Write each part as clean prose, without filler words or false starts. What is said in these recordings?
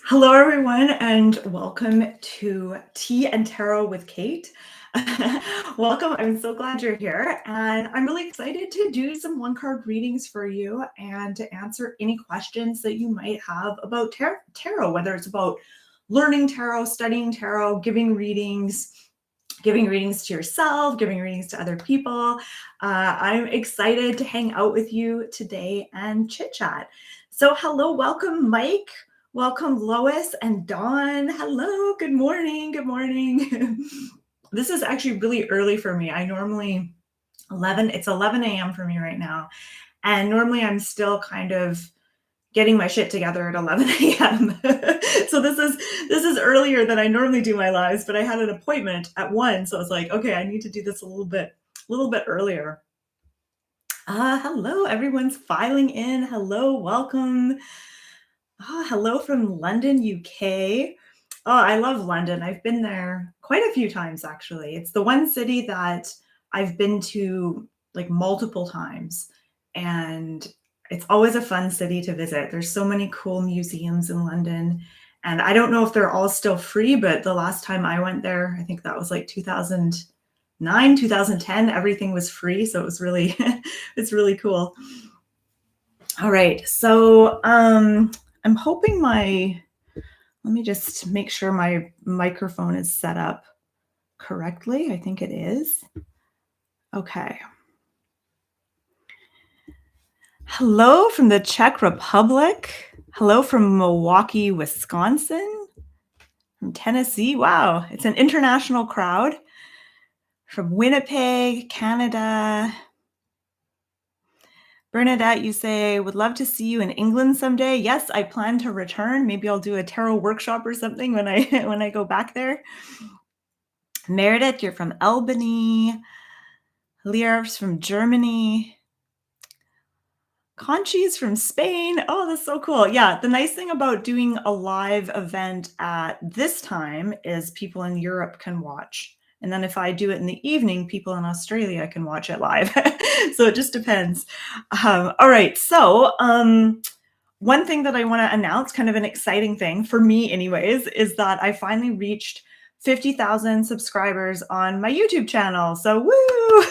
Hello, everyone, and welcome to Tea and Tarot with Kate. Welcome. I'm so glad you're here, and I'm really excited to do some one-card readings for you and to answer any questions that you might have about tarot, whether it's about learning tarot, studying tarot, giving readings to yourself, giving readings to other people. I'm excited to hang out with you today and chit chat. So, hello, welcome, Mike. Welcome, Lois and Dawn. Hello, good morning. Good morning. This is actually really early for me. I normally it's 11 a.m. for me right now. And normally I'm still kind of getting my shit together at 11 a.m. So this is earlier than I normally do my lives, but I had an appointment at 1, so I was like, okay, I need to do this a little bit earlier. Hello, everyone's filing in. Hello, welcome. Hello from London, UK. Oh, I love London. I've been there quite a few times, actually. It's the one city that I've been to like multiple times, and it's always a fun city to visit. There's so many cool museums in London, and I don't know if they're all still free, but the last time I went there, I think that was like 2009, 2010, everything was free, so it was really it's really cool. All right. So, I'm hoping let me just make sure my microphone is set up correctly. I think it is. Okay. Hello from the Czech Republic. Hello from Milwaukee, Wisconsin. From Tennessee. Wow, it's an international crowd. From Winnipeg, Canada. Bernadette, you say, would love to see you in England someday. Yes, I plan to return. Maybe I'll do a tarot workshop or something when I go back there. Meredith, you're from Albany. Lear's from Germany. Conchi's from Spain. Oh, that's so cool. Yeah, the nice thing about doing a live event at this time is people in Europe can watch. And then if I do it in the evening, people in Australia can watch it live. So it just depends. All right. So one thing that I want to announce, kind of an exciting thing for me anyways, is that I finally reached 50,000 subscribers on my YouTube channel. So woo!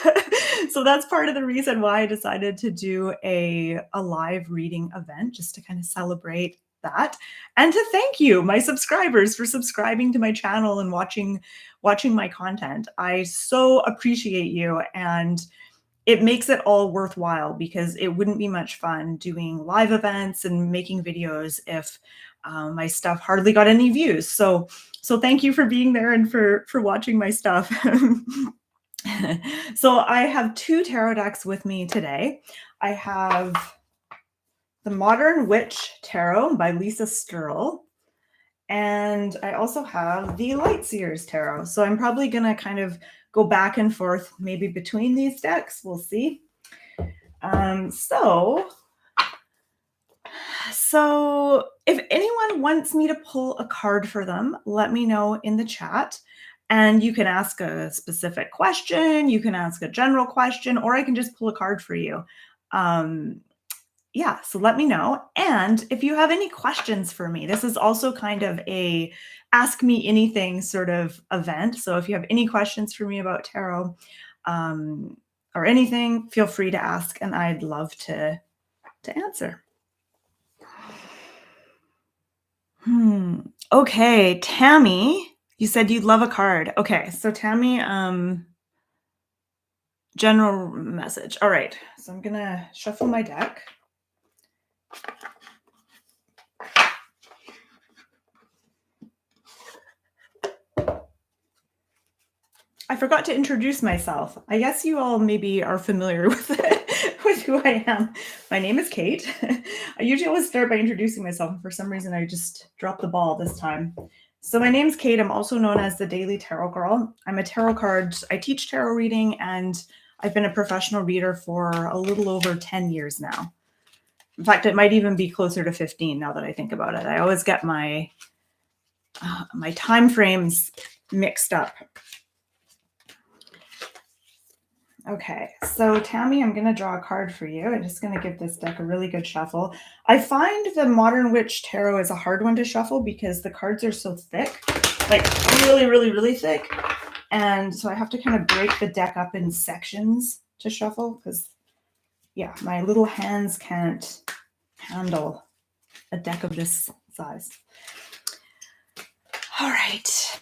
So that's part of the reason why I decided to do a live reading event, just to kind of celebrate that. And to thank you, my subscribers, for subscribing to my channel and watching my content. I so appreciate you, and it makes it all worthwhile, because it wouldn't be much fun doing live events and making videos if my stuff hardly got any views. So thank you for being there and for watching my stuff. So I have 2 tarot decks with me today. I have the Modern Witch Tarot by Lisa Sterle, and I also have the Light Seers Tarot. So I'm probably going to kind of go back and forth maybe between these decks. We'll see. So if anyone wants me to pull a card for them, let me know in the chat. And you can ask a specific question, you can ask a general question, or I can just pull a card for you. Yeah, so let me know. And if you have any questions for me, this is also kind of a ask me anything sort of event. So if you have any questions for me about tarot or anything, feel free to ask, and I'd love to answer. Okay, Tammy, you said you'd love a card. Okay, so Tammy, general message. All right, so I'm gonna shuffle my deck. I forgot to introduce myself. I guess you all maybe are familiar with who I am. My name is Kate. I usually always start by introducing myself, and for some reason I just dropped the ball this time. So my name's Kate. I'm also known as the Daily Tarot Girl. I'm a tarot card. I teach tarot reading, and I've been a professional reader for a little over 10 years now. In fact, it might even be closer to 15 now that I think about it. I always get my time frames mixed up. Okay, so Tammy, I'm going to draw a card for you. I'm just going to give this deck a really good shuffle. I find the Modern Witch Tarot is a hard one to shuffle because the cards are so thick, like really, really, really thick. And so I have to kind of break the deck up in sections to shuffle because, yeah, my little hands can't handle a deck of this size. All right.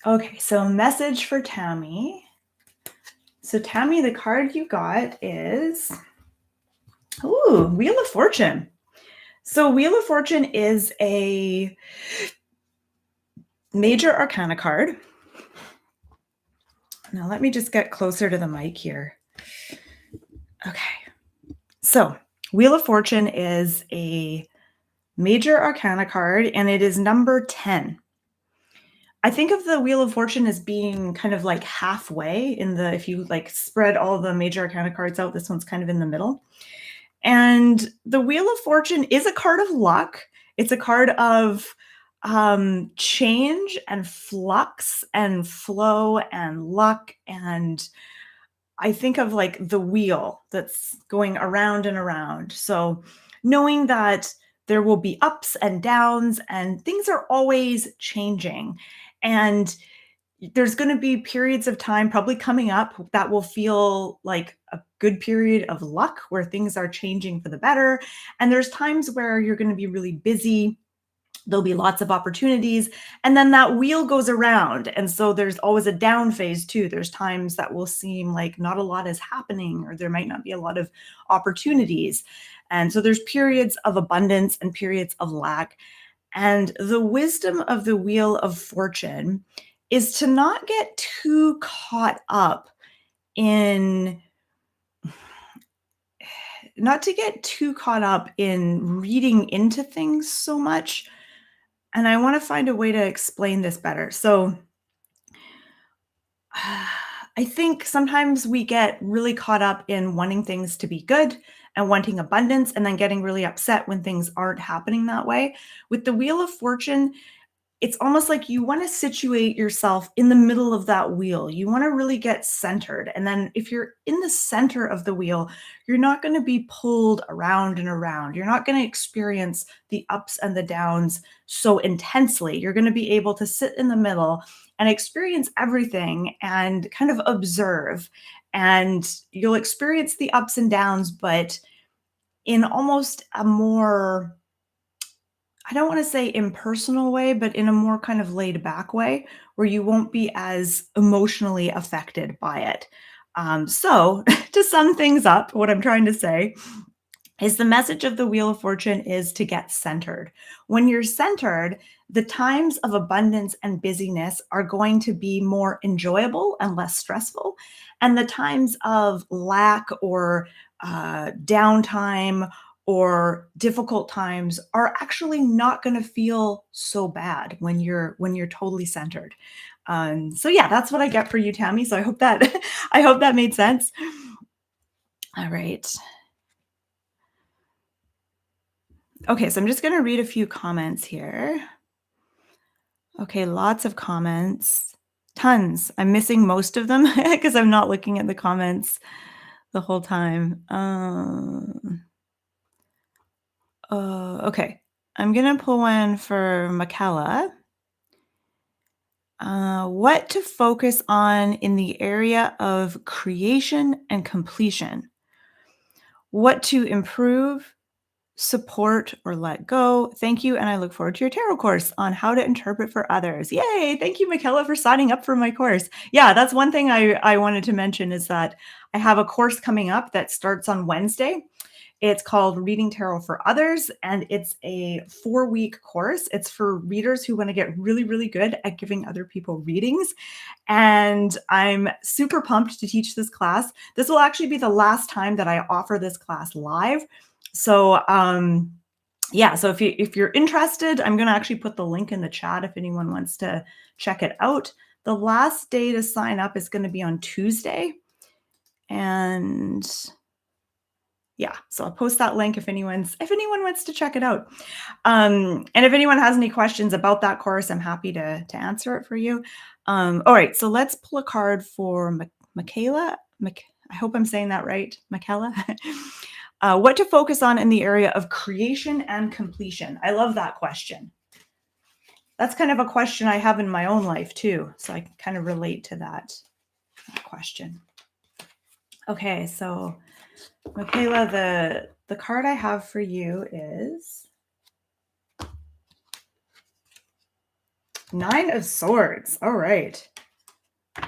Okay, so message for Tammy. So Tammy, the card you got is, ooh, Wheel of Fortune. So Wheel of Fortune is a major arcana card. Now let me just get closer to the mic here. Okay. So Wheel of Fortune is a major arcana card, and it is number 10. I think of the Wheel of Fortune as being kind of like halfway in the, if you like spread all the major arcana cards out, this one's kind of in the middle. And the Wheel of Fortune is a card of luck. It's a card of change and flux and flow and luck. And I think of like the wheel that's going around and around. So knowing that there will be ups and downs and things are always changing. And there's going to be periods of time probably coming up that will feel like a good period of luck where things are changing for the better. And there's times where you're going to be really busy. There'll be lots of opportunities. And then that wheel goes around. And so there's always a down phase too. There's times that will seem like not a lot is happening, or there might not be a lot of opportunities. And so there's periods of abundance and periods of lack. And the wisdom of the Wheel of Fortune is to not get too caught up in reading into things so much. And I want to find a way to explain this better. So I think sometimes we get really caught up in wanting things to be good and wanting abundance, and then getting really upset when things aren't happening that way. With the Wheel of Fortune, it's almost like you want to situate yourself in the middle of that wheel. You want to really get centered. And then if you're in the center of the wheel, you're not going to be pulled around and around. You're not going to experience the ups and the downs so intensely. You're going to be able to sit in the middle and experience everything and kind of observe. And you'll experience the ups and downs, but in almost a more, I don't want to say impersonal way, but in a more kind of laid back way where you won't be as emotionally affected by it. So to sum things up, what I'm trying to say is the message of the Wheel of Fortune is to get centered. When you're centered, the times of abundance and busyness are going to be more enjoyable and less stressful. And the times of lack or downtime or difficult times are actually not going to feel so bad when you're totally centered. So yeah, that's what I get for you, Tammy. So I hope that I hope that made sense. All right. Okay, so I'm just going to read a few comments here. Okay, lots of comments. Tons. I'm missing most of them because I'm not looking at the comments the whole time. Okay, I'm going to pull one for Michaela. What to focus on in the area of creation and completion? What to improve, support, or let go? Thank you, and I look forward to your tarot course on how to interpret for others. Yay! Thank you, Michaela, for signing up for my course. Yeah, that's one thing I wanted to mention is that I have a course coming up that starts on Wednesday. It's called Reading Tarot for Others, and it's a 4-week course. It's for readers who want to get really, really good at giving other people readings. And I'm super pumped to teach this class. This will actually be the last time that I offer this class live. So, yeah, so if you're interested, I'm going to actually put the link in the chat if anyone wants to check it out. The last day to sign up is going to be on Tuesday. And Yeah, so I'll post that link if anyone wants to check it out. And if anyone has any questions about that course, I'm happy to answer it for you. All right, so let's pull a card for Michaela. I hope I'm saying that right, Michaela. What to focus on in the area of creation and completion? I love that question. That's kind of a question I have in my own life too, so I can kind of relate to that question. Okay, so Michaela, the card I have for you is Nine of Swords. All right.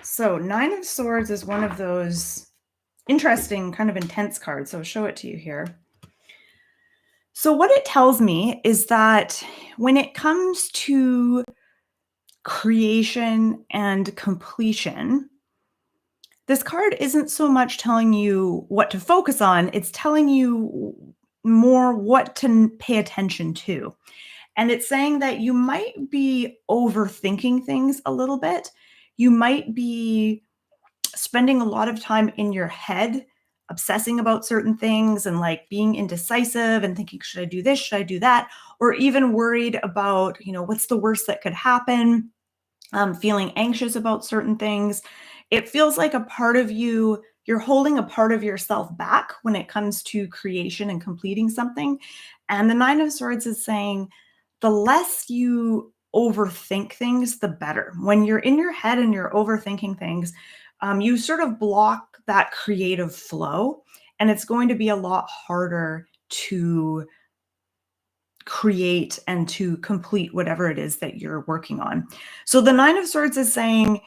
So Nine of Swords is one of those interesting, kind of intense cards. So I'll show it to you here. So what it tells me is that when it comes to creation and completion, this card isn't so much telling you what to focus on, it's telling you more what to pay attention to. And it's saying that you might be overthinking things a little bit. You might be spending a lot of time in your head, obsessing about certain things and like being indecisive and thinking, should I do this? Should I do that? Or even worried about, what's the worst that could happen? Feeling anxious about certain things. It feels like a part of you're holding a part of yourself back when it comes to creation and completing something. And the Nine of Swords is saying the less you overthink things, the better. When you're in your head and you're overthinking things, you sort of block that creative flow, and it's going to be a lot harder to create and to complete whatever it is that you're working on. So the Nine of Swords is saying,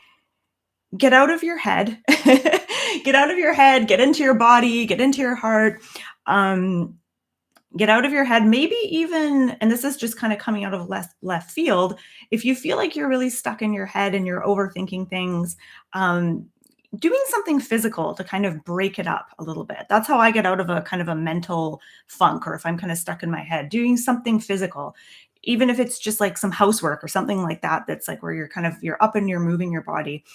get out of your head, get out of your head, get into your body, get into your heart, get out of your head. Maybe even, and this is just kind of coming out of left field, if you feel like you're really stuck in your head and you're overthinking things, doing something physical to kind of break it up a little bit. That's how I get out of a kind of a mental funk, or if I'm kind of stuck in my head, doing something physical, even if it's just like some housework or something like that, that's like where you're up and you're moving your body.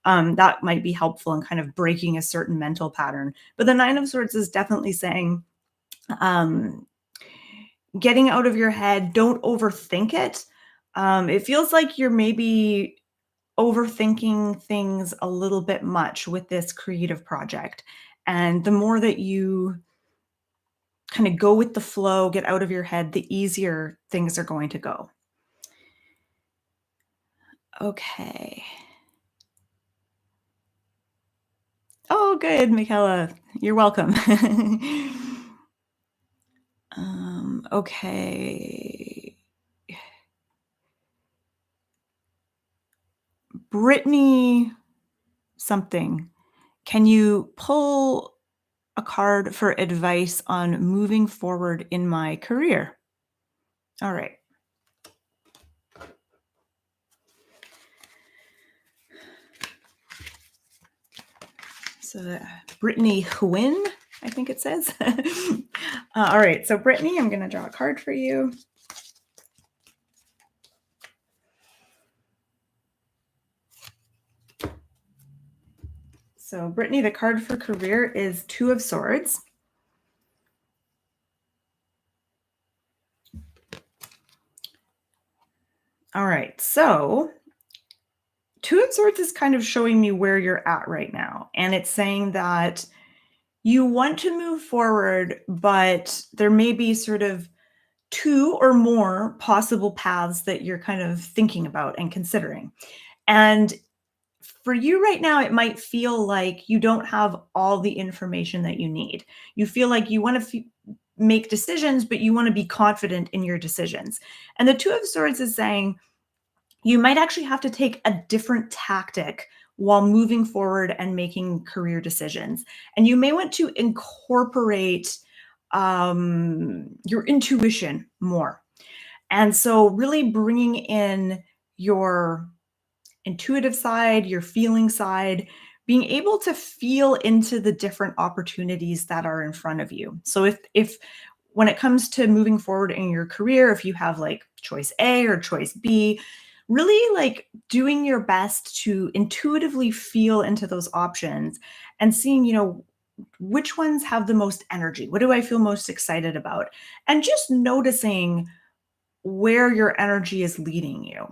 That might be helpful in kind of breaking a certain mental pattern. But the Nine of Swords is definitely saying, getting out of your head, don't overthink it. It feels like you're maybe overthinking things a little bit much with this creative project. And the more that you kind of go with the flow, get out of your head, the easier things are going to go. Okay. Oh, good, Michaela. You're welcome. Okay. Brittany something. Can you pull a card for advice on moving forward in my career? All right. So Brittany Huynh, I think it says. All right. So Brittany, I'm going to draw a card for you. So Brittany, the card for career is Two of Swords. All right. So Two of Swords is kind of showing me where you're at right now. And it's saying that you want to move forward, but there may be sort of two or more possible paths that you're kind of thinking about and considering. And for you right now, it might feel like you don't have all the information that you need. You feel like you want to make decisions, but you want to be confident in your decisions. And the Two of Swords is saying you might actually have to take a different tactic while moving forward and making career decisions. And you may want to incorporate your intuition more. And so really bringing in your intuitive side, your feeling side, being able to feel into the different opportunities that are in front of you. So if when it comes to moving forward in your career, if you have like choice A or choice B, really like doing your best to intuitively feel into those options and seeing, which ones have the most energy? What do I feel most excited about? And just noticing where your energy is leading you.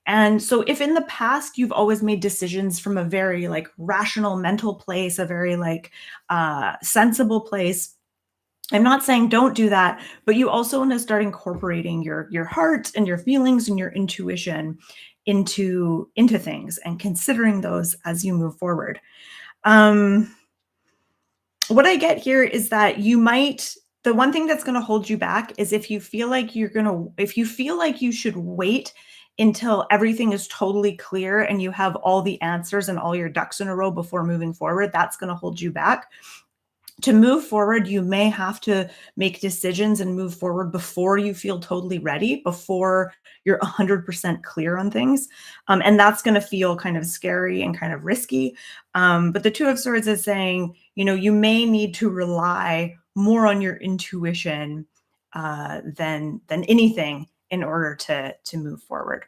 And so if in the past you've always made decisions from a very like rational mental place, a very like sensible place, I'm not saying don't do that, but you also want to start incorporating your heart and your feelings and your intuition into things and considering those as you move forward. Um, what I get here is that you might the one thing that's going to hold you back is if you feel like you should wait until everything is totally clear and you have all the answers and all your ducks in a row before moving forward, that's going to hold you back. To move forward, you may have to make decisions and move forward before you feel totally ready, before you're 100% clear on things. And that's going to feel kind of scary and kind of risky. But the Two of Swords is saying, you may need to rely more on your intuition than anything in order to move forward.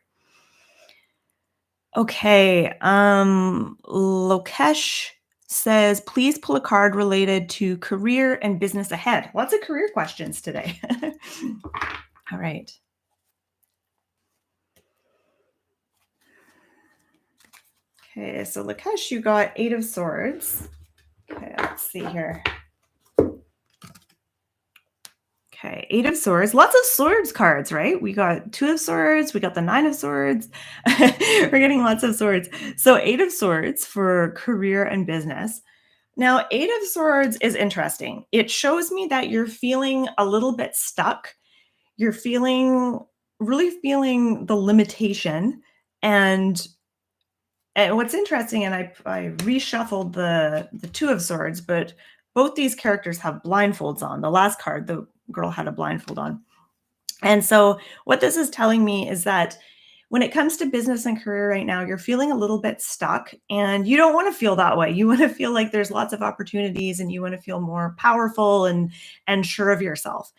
Okay. Lokesh says, please pull a card related to career and business ahead. Lots of career questions today. All right. Okay, so Lokesh, you got Eight of Swords. Okay, let's see here. Okay, Eight of Swords. Lots of swords cards, right? We got Two of Swords. We got the Nine of Swords. We're getting lots of swords. So Eight of Swords for career and business. Now, Eight of Swords is interesting. It shows me that you're feeling a little bit stuck. You're really feeling the limitation. And what's interesting, and I reshuffled the Two of Swords, but both these characters have blindfolds on. The last card, the girl had a blindfold on. And so what this is telling me is that when it comes to business and career right now, you're feeling a little bit stuck and you don't want to feel that way. You want to feel like there's lots of opportunities and you want to feel more powerful and sure of yourself.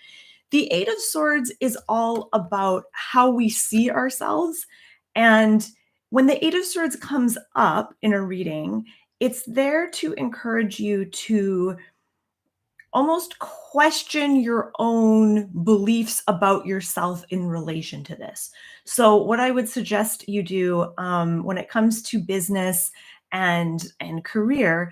The Eight of Swords is all about how we see ourselves. And when the Eight of Swords comes up in a reading, it's there to encourage you to almost question your own beliefs about yourself in relation to this. So, what I would suggest you do when it comes to business and career,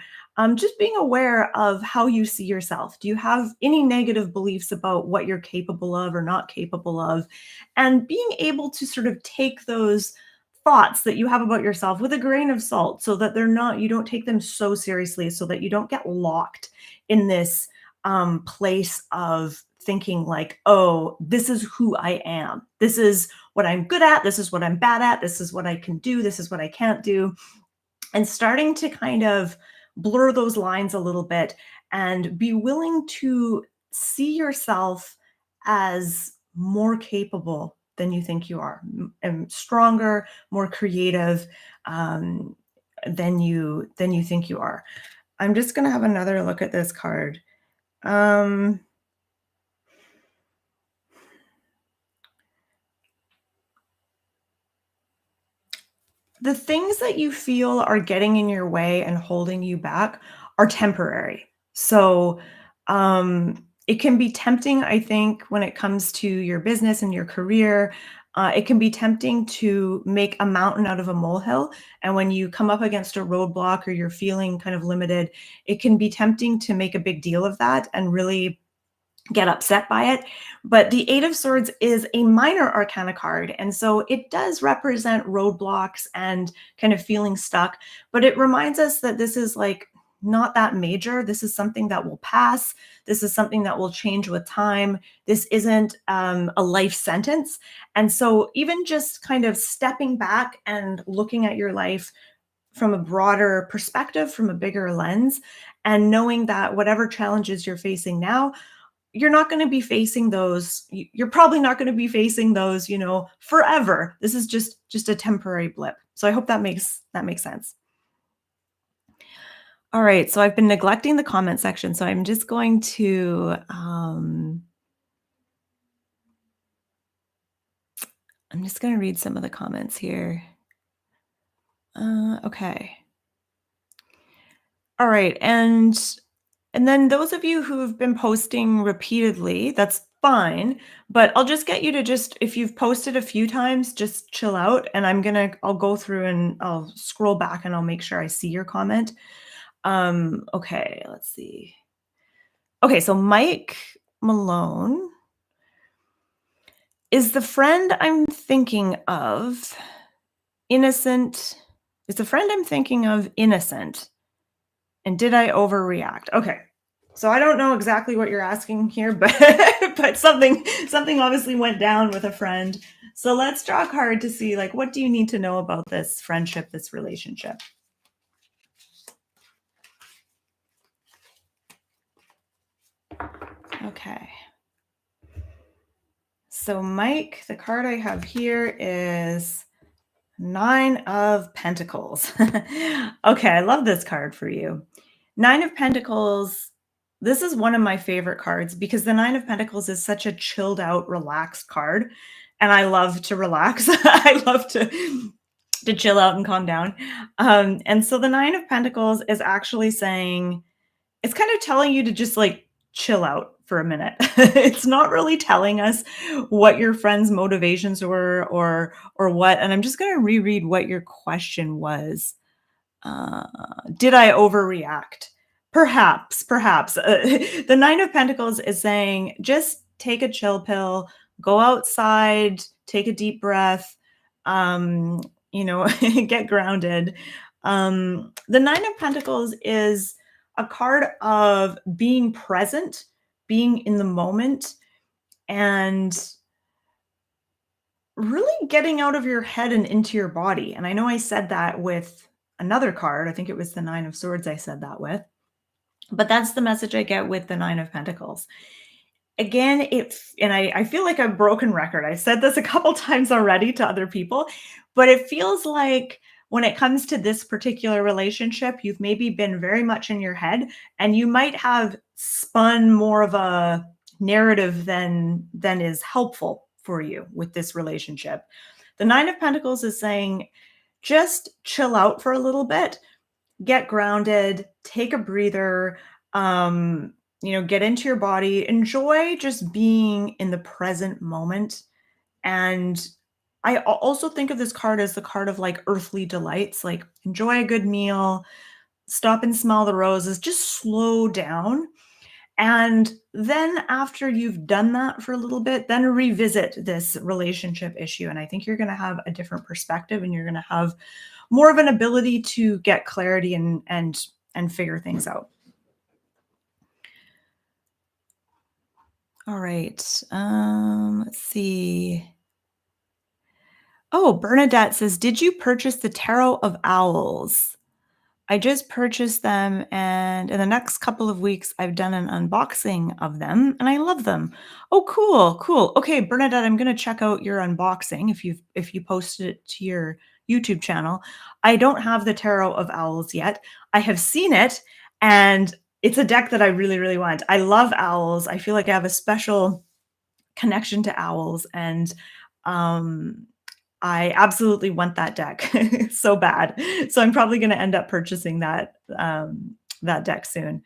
just being aware of how you see yourself. Do you have any negative beliefs about what you're capable of or not capable of? And being able to sort of take those thoughts that you have about yourself with a grain of salt so that you don't take them so seriously, so that you don't get locked in this place of thinking like, oh, this is who I am. This is what I'm good at. This is what I'm bad at. This is what I can do. This is what I can't do. And starting to kind of blur those lines a little bit and be willing to see yourself as more capable than you think you are, and stronger, more creative than you think you are. I'm just going to have another look at this card. Um, the things that you feel are getting in your way and holding you back are temporary. So, it can be tempting, I think, when it comes to your business and your career. It can be tempting to make a mountain out of a molehill. And when you come up against a roadblock or you're feeling kind of limited, it can be tempting to make a big deal of that and really get upset by it. But the Eight of Swords is a minor arcana card. And so it does represent roadblocks and kind of feeling stuck. But it reminds us that this is like not that major. This is something that will pass. This is something that will change with time. This isn't a life sentence. And so even just kind of stepping back and looking at your life from a broader perspective, from a bigger lens, and knowing that whatever challenges you're facing now, you're not going to be facing those. You're probably not going to be facing those, forever. This is just a temporary blip. So I hope that makes sense. All right. So I've been neglecting the comment section. So I'm just going to, read some of the comments here. Okay. All right. And And then those of you who've been posting repeatedly, that's fine, but I'll just get you to just if you've posted a few times, just chill out and I'll go through and I'll scroll back and I'll make sure I see your comment. Okay, let's see. Okay, so Mike Malone is the friend I'm thinking of innocent? Is the friend I'm thinking of innocent? And did I overreact? Okay. So I don't know exactly what you're asking here, but but something obviously went down with a friend. So let's draw a card to see like what do you need to know about this friendship, this relationship? Okay. So Mike, the card I have here is 9 of Pentacles. Okay, I love this card for you. 9 of Pentacles, this is one of my favorite cards because the 9 of Pentacles is such a chilled out, relaxed card. And I love to relax. I love to chill out and calm down. And so the 9 of Pentacles is actually saying, it's kind of telling you to just like chill out for a minute. It's not really telling us what your friend's motivations were or what. And I'm just going to reread what your question was. Did I overreact? Perhaps, perhaps. The 9 of Pentacles is saying just take a chill pill, go outside, take a deep breath, um, get grounded. The 9 of Pentacles is a card of being present, being in the moment, and really getting out of your head and into your body. And I know I said that with another card. I think it was the 9 of Swords I said that with. But that's the message I get with the 9 of Pentacles. Again, I feel like a broken record. I said this a couple times already to other people, but it feels like when it comes to this particular relationship, you've maybe been very much in your head and you might have spun more of a narrative than is helpful for you with this relationship. The 9 of Pentacles is saying just chill out for a little bit, get grounded, take a breather, get into your body, enjoy just being in the present moment. And I also think of this card as the card of like earthly delights, like enjoy a good meal, stop and smell the roses, just slow down. And then after you've done that for a little bit, then revisit this relationship issue. And I think you're going to have a different perspective and you're going to have more of an ability to get clarity and figure things out. All right. Let's see. Oh, Bernadette says, did you purchase the Tarot of Owls? I just purchased them, and in the next couple of weeks, I've done an unboxing of them, and I love them. Oh, cool, cool. Okay, Bernadette, I'm gonna check out your unboxing if you posted it to your YouTube channel. I don't have the Tarot of Owls yet. I have seen it, and it's a deck that I really, really want. I love owls. I feel like I have a special connection to owls, and um, I absolutely want that deck so bad. So I'm probably going to end up purchasing that deck soon.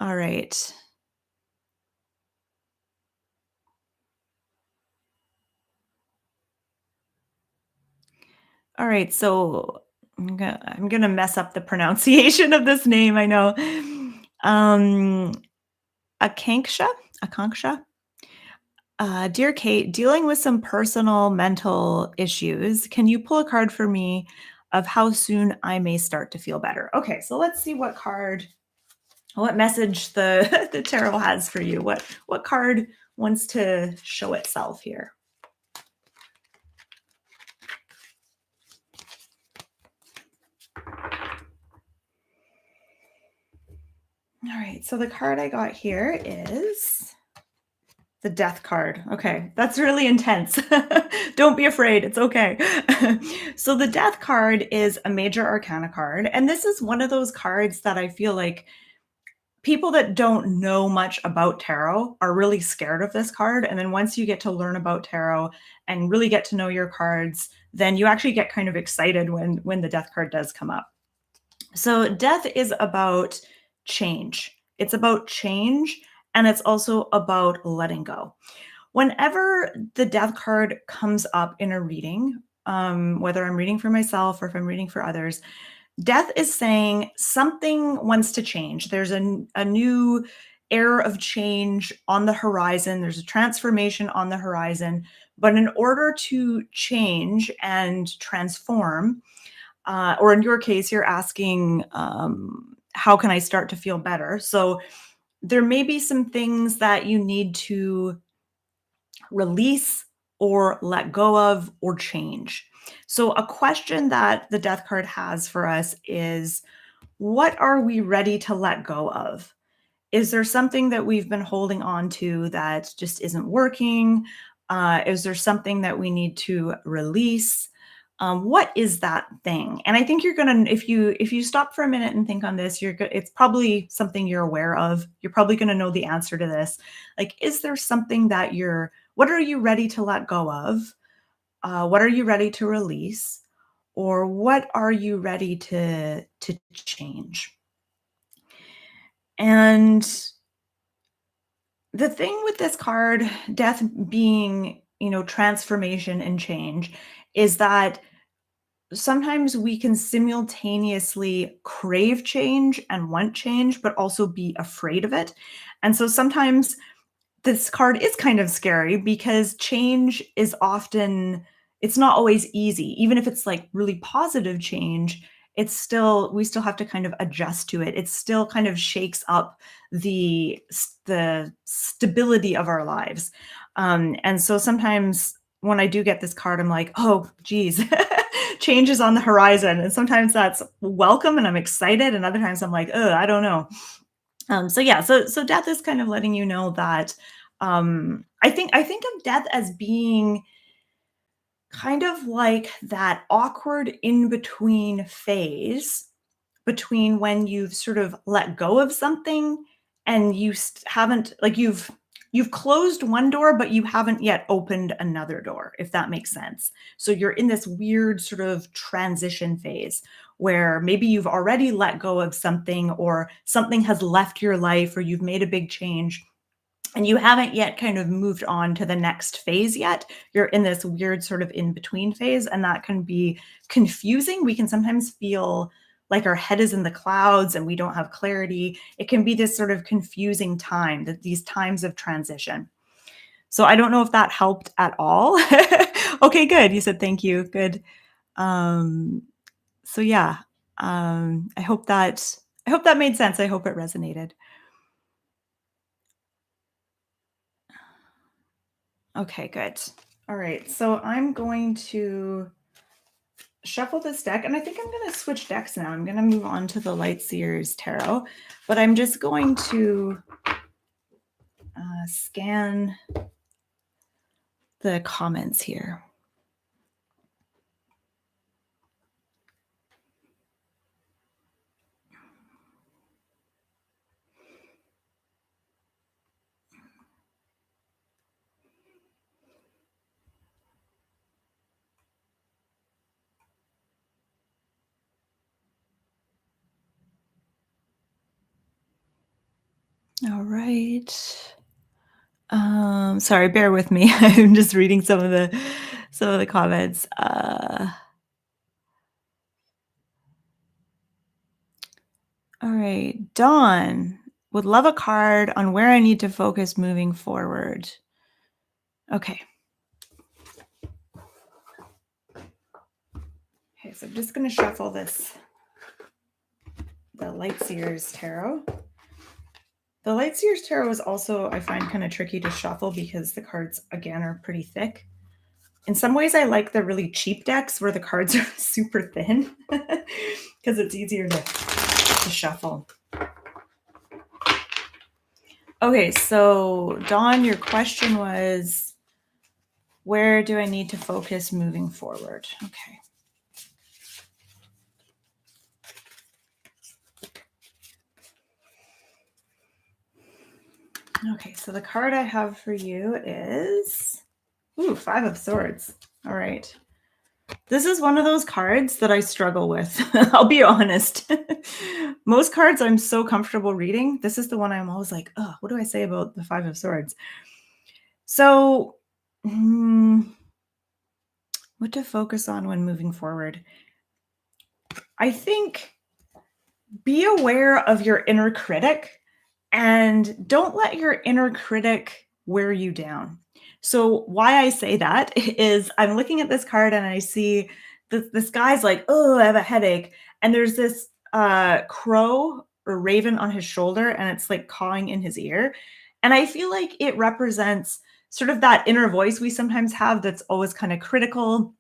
All right. All right. So I'm gonna mess up the pronunciation of this name. I know. Um, Akanksha. Akanksha. Dear Kate, dealing with some personal mental issues, can you pull a card for me of how soon I may start to feel better? Okay, so let's see what message the the tarot has for you. What card wants to show itself here? All right, so the card I got here is the Death card. Okay, that's really intense. Don't be afraid. It's okay. So the Death card is a major arcana card, and this is one of those cards that I feel like people that don't know much about tarot are really scared of this card. And then once you get to learn about tarot and really get to know your cards, then you actually get kind of excited when the Death card does come up. So death is about change. It's about change, and it's also about letting go. Whenever the death card comes up in a reading, whether I'm reading for myself or if I'm reading for others, death is saying something wants to change. There's a new era of change on the horizon. There's a transformation on the horizon. But in order to change and transform, or in your case, you're asking, how can I start to feel better? So there may be some things that you need to release or let go of or change. So, a question that the death card has for us is, what are we ready to let go of? Is there something that we've been holding on to that just isn't working? Is there something that we need to release? What is that thing? And I think you're gonna, if you stop for a minute and think on this, it's probably something you're aware of. You're probably gonna know the answer to this. Like, is there something that what are you ready to let go of? What are you ready to release? Or what are you ready to change? And the thing with this card, death being, transformation and change, is that sometimes we can simultaneously crave change and want change, but also be afraid of it. And so sometimes this card is kind of scary because change is often, it's not always easy. Even if it's like really positive change, we still have to kind of adjust to it. It still kind of shakes up the stability of our lives. And so sometimes when I do get this card, I'm like, oh geez, change is on the horizon. And sometimes that's welcome and I'm excited, and other times I'm like, oh, I don't know. So yeah, so death is kind of letting you know that, I think of death as being kind of like that awkward in between phase between when you've sort of let go of something and haven't, like, you've closed one door but you haven't yet opened another door, if that makes sense. So you're in this weird sort of transition phase where maybe you've already let go of something, or something has left your life, or you've made a big change and you haven't yet kind of moved on to the next phase yet. You're in this weird sort of in between phase, and that can be confusing. We can sometimes feel like our head is in the clouds and we don't have clarity. It can be this sort of confusing time, that these times of transition. So I don't know if that helped at all. Okay, good. You said thank you. Good. Um, so yeah, I hope that made sense. I hope it resonated. Okay, good. All right, so I'm going to shuffle this deck, and I think I'm going to switch decks now. I'm going to move on to the Light Seers Tarot, but I'm just going to scan the comments here. All right. Sorry, bear with me. I'm just reading some of the comments. All right. Dawn would love a card on where I need to focus moving forward. Okay. Okay, so I'm just going to shuffle the Light Seers Tarot. The Light Seers Tarot is also, I find, kind of tricky to shuffle because the cards, again, are pretty thick. In some ways, I like the really cheap decks where the cards are super thin because it's easier to shuffle. Okay, so Dawn, your question was, where do I need to focus moving forward? Okay. Okay, so the card I have for you is, Five of Swords. All right. This is one of those cards that I struggle with. I'll be honest. Most cards I'm so comfortable reading. This is the one I'm always like, oh, what do I say about the Five of Swords? So, what to focus on when moving forward? I think be aware of your inner critic and don't let your inner critic wear you down. So, why I say that is I'm looking at this card and I see this guy's like, oh, I have a headache. And there's this crow or raven on his shoulder and it's like cawing in his ear. And I feel like it represents sort of that inner voice we sometimes have that's always kind of critical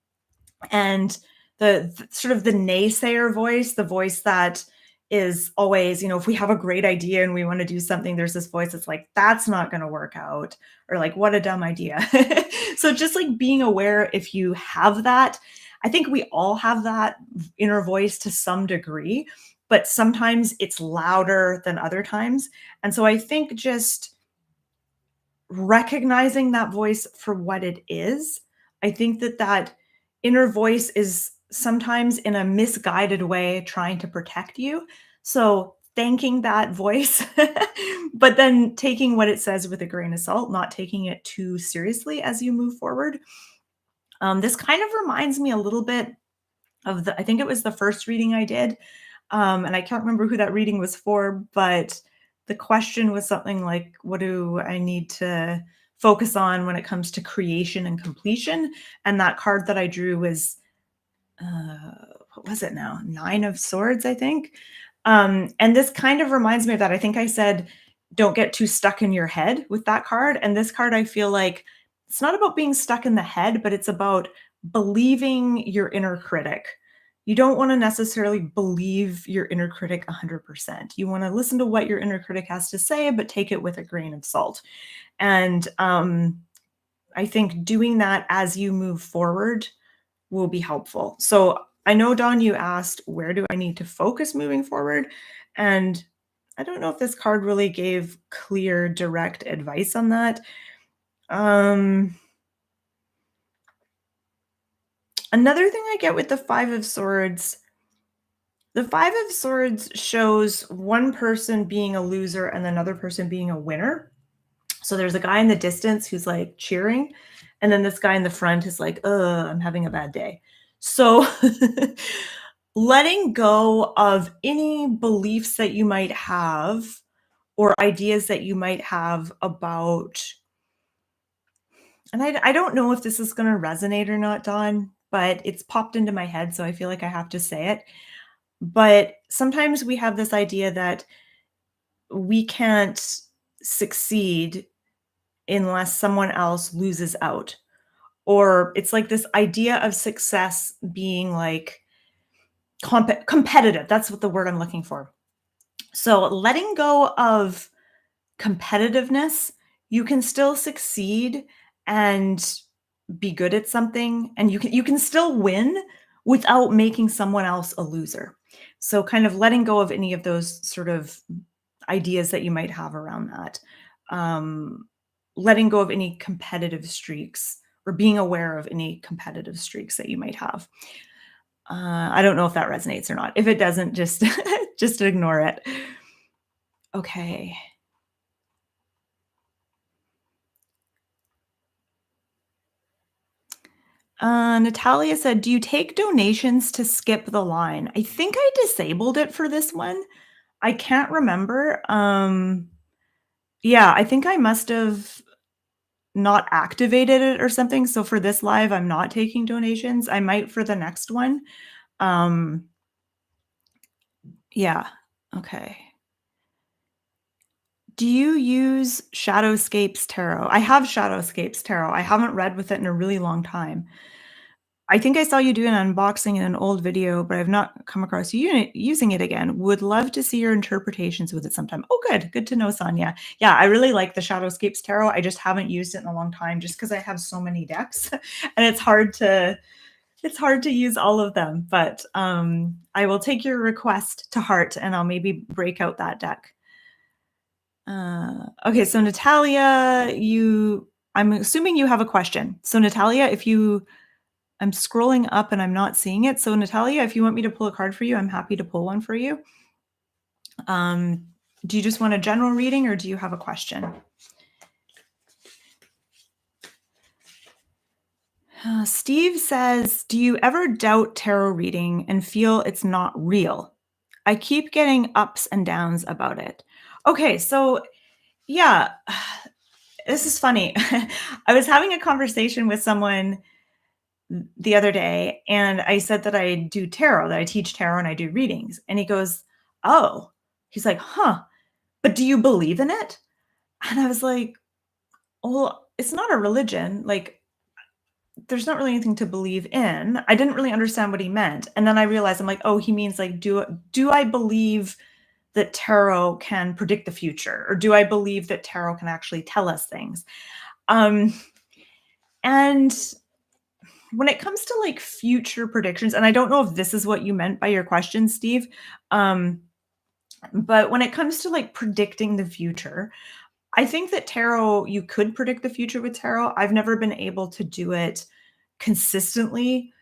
and sort of the naysayer voice, the voice that is always, if we have a great idea and we want to do something, there's this voice that's like, that's not going to work out, or like, what a dumb idea. So just like being aware if you have that. I think we all have that inner voice to some degree, but sometimes it's louder than other times. And so I think just recognizing that voice for what it is, I think that inner voice is sometimes in a misguided way trying to protect you. So thanking that voice, but then taking what it says with a grain of salt, not taking it too seriously as you move forward. This kind of reminds me a little bit of I think it was the first reading I did. And I can't remember who that reading was for, but the question was something like, what do I need to focus on when it comes to creation and completion? And that card that I drew was, what was it now? Nine of Swords, I think. And this kind of reminds me of that. I think I said, don't get too stuck in your head with that card. And this card, I feel like it's not about being stuck in the head, but it's about believing your inner critic. You don't want to necessarily believe your inner critic 100%. You want to listen to what your inner critic has to say, but take it with a grain of salt. And I think doing that as you move forward will be helpful. So I know, Dawn, you asked, where do I need to focus moving forward? And I don't know if this card really gave clear, direct advice on that. Another thing I get with the Five of Swords, the Five of Swords shows one person being a loser and another person being a winner. So there's a guy in the distance who's like cheering, and then this guy in the front is like, I'm having a bad day. So letting go of any beliefs that you might have or ideas that you might have about, and I don't know if this is going to resonate or not, Dawn, but it's popped into my head, so I feel like I have to say it. But sometimes we have this idea that we can't succeed unless someone else loses out. Or it's like this idea of success being like competitive. That's what the word I'm looking for. So letting go of competitiveness, you can still succeed and be good at something, and you can still win without making someone else a loser. So kind of letting go of any of those sort of ideas that you might have around that. Letting go of any competitive streaks or being aware of any competitive streaks that you might have. I don't know if that resonates or not. If it doesn't, just just ignore it. Okay. Natalia said, do you take donations to skip the line? I think I disabled it for this one. I can't remember. Yeah, I think I must have not activated it or something. So for this live, I'm not taking donations. I might for the next one. Yeah. Okay. Do you use Shadowscapes Tarot? I have Shadowscapes Tarot. I haven't read with it in a really long time. I think I saw you do an unboxing in an old video, but I've not come across you using it again. Would love to see your interpretations with it sometime. Oh, good. Good to know, Sonia. Yeah, I really like the Shadowscapes Tarot. I just haven't used it in a long time just because I have so many decks and it's hard to use all of them. But I will take your request to heart and I'll maybe break out that deck. Okay, so Natalia, I'm assuming you have a question. So Natalia, if you I'm scrolling up and I'm not seeing it. So Natalia, if you want me to pull a card for you, I'm happy to pull one for you. Do you just want a general reading or do you have a question? Steve says, do you ever doubt tarot reading and feel it's not real? I keep getting ups and downs about it. Okay, so yeah, this is funny. I was having a conversation with someone the other day, and I said that I do tarot, that I teach tarot and I do readings. And he goes, oh, he's like, huh, but do you believe in it? And I was like, well, it's not a religion. Like, there's not really anything to believe in. I didn't really understand what he meant. And then I realized, I'm like, oh, he means like, do I believe that tarot can predict the future? Or do I believe that tarot can actually tell us things? And when it comes to like future predictions, and I don't know if this is what you meant by your question, Steve, but when it comes to like predicting the future, I think that tarot, you could predict the future with tarot. I've never been able to do it consistently.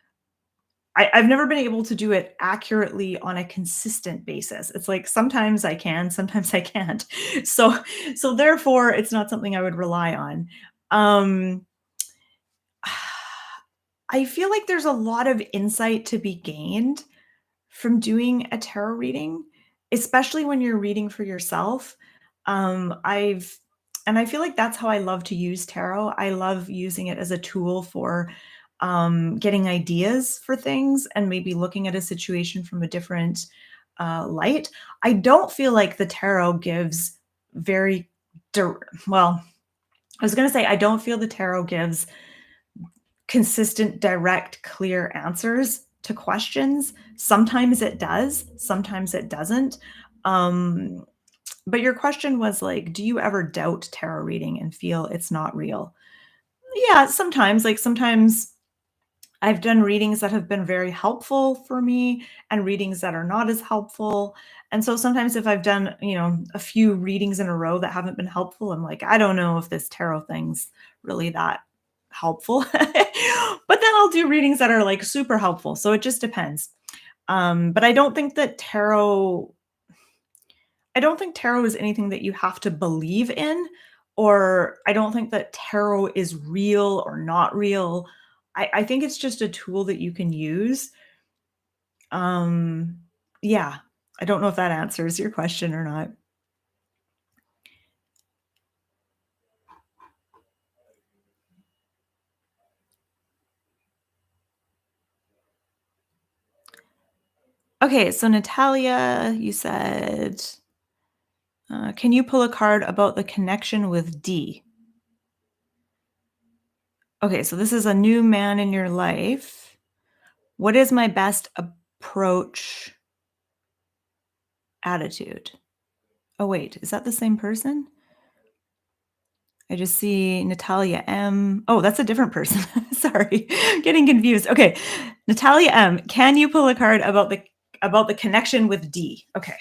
I've never been able to do it accurately on a consistent basis. It's like sometimes I can, sometimes I can't. So therefore, it's not something I would rely on. I feel like there's a lot of insight to be gained from doing a tarot reading, especially when you're reading for yourself. I feel like that's how I love to use tarot. I love using it as a tool for getting ideas for things and maybe looking at a situation from a different light. I don't feel like the tarot gives very, well, I was going to say, I don't feel the tarot gives consistent, direct, clear answers to questions. Sometimes it does, sometimes it doesn't. But your question was like, do you ever doubt tarot reading and feel it's not real? Yeah, sometimes. Like sometimes I've done readings that have been very helpful for me and readings that are not as helpful. And so sometimes if I've done, a few readings in a row that haven't been helpful, I'm like, I don't know if this tarot thing's really that helpful. But then I'll do readings that are like super helpful. So it just depends. But I don't think tarot is anything that you have to believe in, or I don't think that tarot is real or not real. I think it's just a tool that you can use. Yeah, I don't know if that answers your question or not. Okay, so Natalia, you said, can you pull a card about the connection with D? Okay, so this is a new man in your life. What is my best approach attitude? Oh, wait, is that the same person? I just see Natalia M. Oh, that's a different person. Sorry, getting confused. Okay, Natalia M. Can you pull a card about the connection with D? Okay.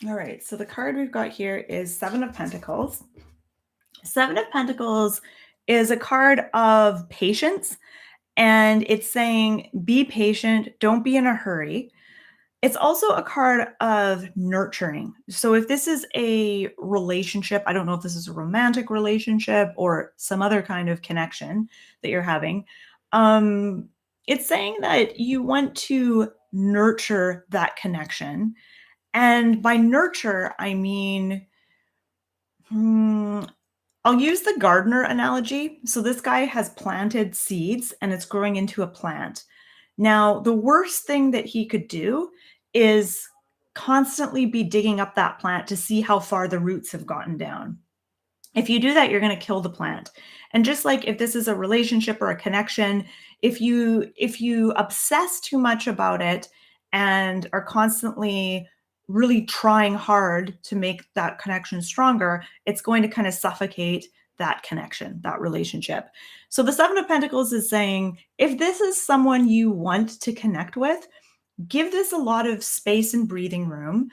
All right, so the card we've got here is Seven of Pentacles. Seven of Pentacles is a card of patience, and it's saying, be patient, don't be in a hurry. It's also a card of nurturing. So if this is a relationship, I don't know if this is a romantic relationship or some other kind of connection that you're having, it's saying that you want to nurture that connection. And by nurture, I mean, I'll use the gardener analogy. So this guy has planted seeds and it's growing into a plant. Now, the worst thing that he could do is constantly be digging up that plant to see how far the roots have gotten down. If you do that, you're going to kill the plant. And just like if this is a relationship or a connection, if you obsess too much about it and are constantly really trying hard to make that connection stronger, it's going to kind of suffocate that connection, that relationship. So the Seven of Pentacles is saying, if this is someone you want to connect with, give this a lot of space and breathing room.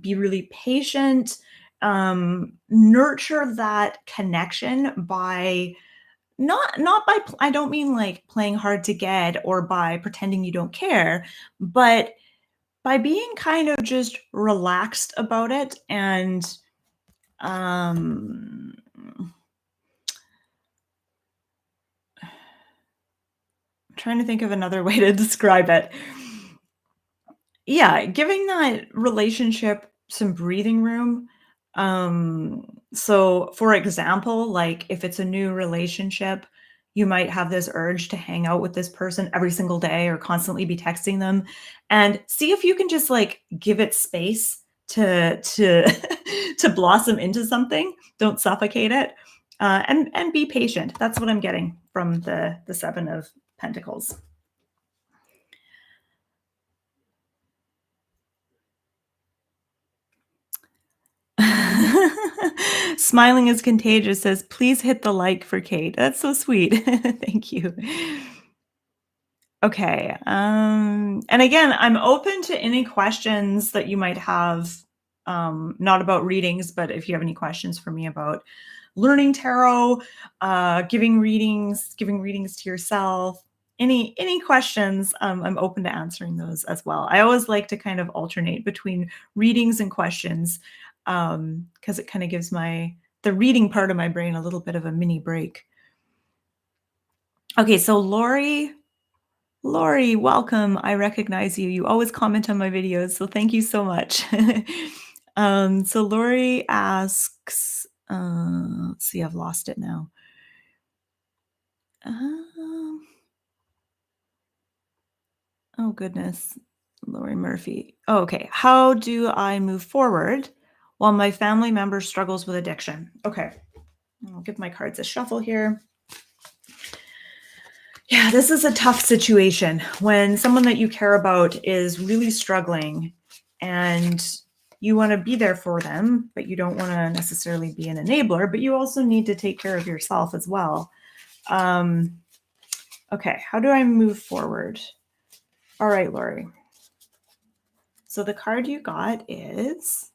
Be really patient. Nurture that connection by not by I don't mean like playing hard to get or by pretending you don't care, but by being kind of just relaxed about it and um trying to think of another way to describe it. Yeah, giving that relationship some breathing room. So for example, like if it's a new relationship, you might have this urge to hang out with this person every single day or constantly be texting them and see if you can just like give it space to to blossom into something. Don't suffocate it. And be patient. That's what I'm getting from the 7 of Pentacles. Smiling is contagious says, please hit the like for Kate. That's so sweet. Thank you. Okay. And again, I'm open to any questions that you might have, not about readings, but if you have any questions for me about learning tarot, giving readings to yourself, any questions, I'm open to answering those as well. I always like to kind of alternate between readings and questions, because it kind of gives the reading part of my brain a little bit of a mini break. Okay, so Lori, welcome. I recognize you. You always comment on my videos, so thank you so much. So Lori asks, let's see, I've lost it now. Oh goodness, Lori Murphy. Oh, okay. How do I move forward while my family member struggles with addiction? Okay, I'll give my cards a shuffle here. Yeah, this is a tough situation when someone that you care about is really struggling and you want to be there for them, but you don't want to necessarily be an enabler, but you also need to take care of yourself as well. Okay, how do I move forward? All right, Lori. So the card you got is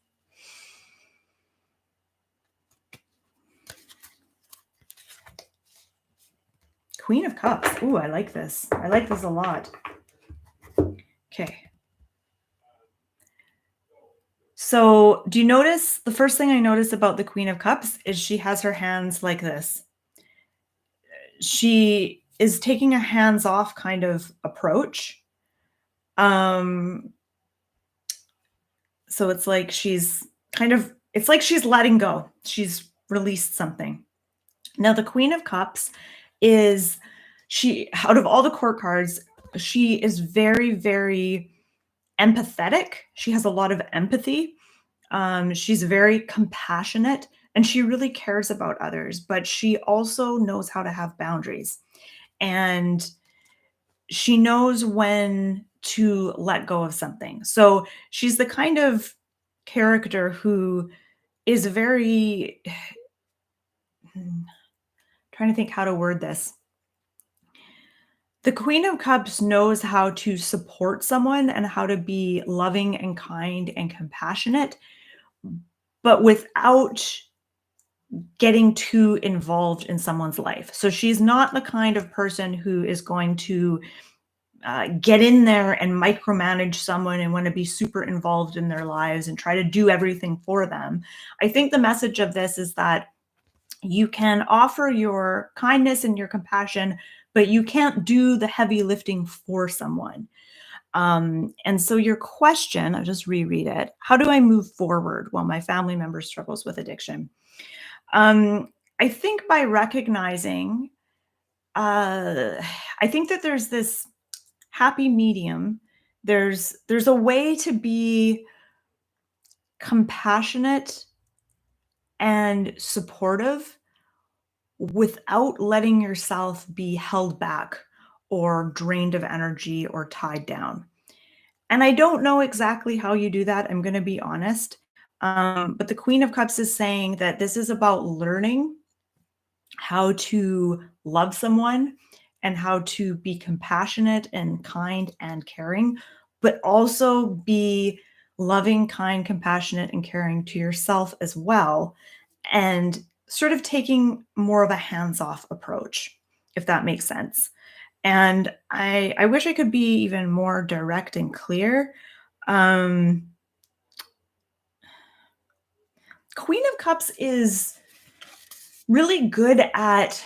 Queen of Cups. Ooh, I like this. I like this a lot. Okay. So do you notice, the first thing I notice about the Queen of Cups is she has her hands like this. She is taking a hands-off kind of approach. So it's like she's letting go. She's released something. Now the Queen of Cups is, out of all the court cards, she is very, very empathetic. She has a lot of empathy. She's very compassionate and she really cares about others, but she also knows how to have boundaries. And she knows when to let go of something. So she's the kind of character who is very trying to think how to word this. The Queen of Cups knows how to support someone and how to be loving and kind and compassionate, but without getting too involved in someone's life. So she's not the kind of person who is going to get in there and micromanage someone and want to be super involved in their lives and try to do everything for them. I think the message of this is that you can offer your kindness and your compassion, but you can't do the heavy lifting for someone. And so your question, I'll just reread it. How do I move forward while my family member struggles with addiction? I think by recognizing, I think that there's this happy medium. There's a way to be compassionate and supportive without letting yourself be held back or drained of energy or tied down. And I don't know exactly how you do that. I'm going to be honest. But the Queen of Cups is saying that this is about learning how to love someone and how to be compassionate and kind and caring but also be loving, kind, compassionate, and caring to yourself as well, and sort of taking more of a hands-off approach, if that makes sense. And I wish I could be even more direct and clear. Um, Queen of Cups is really good at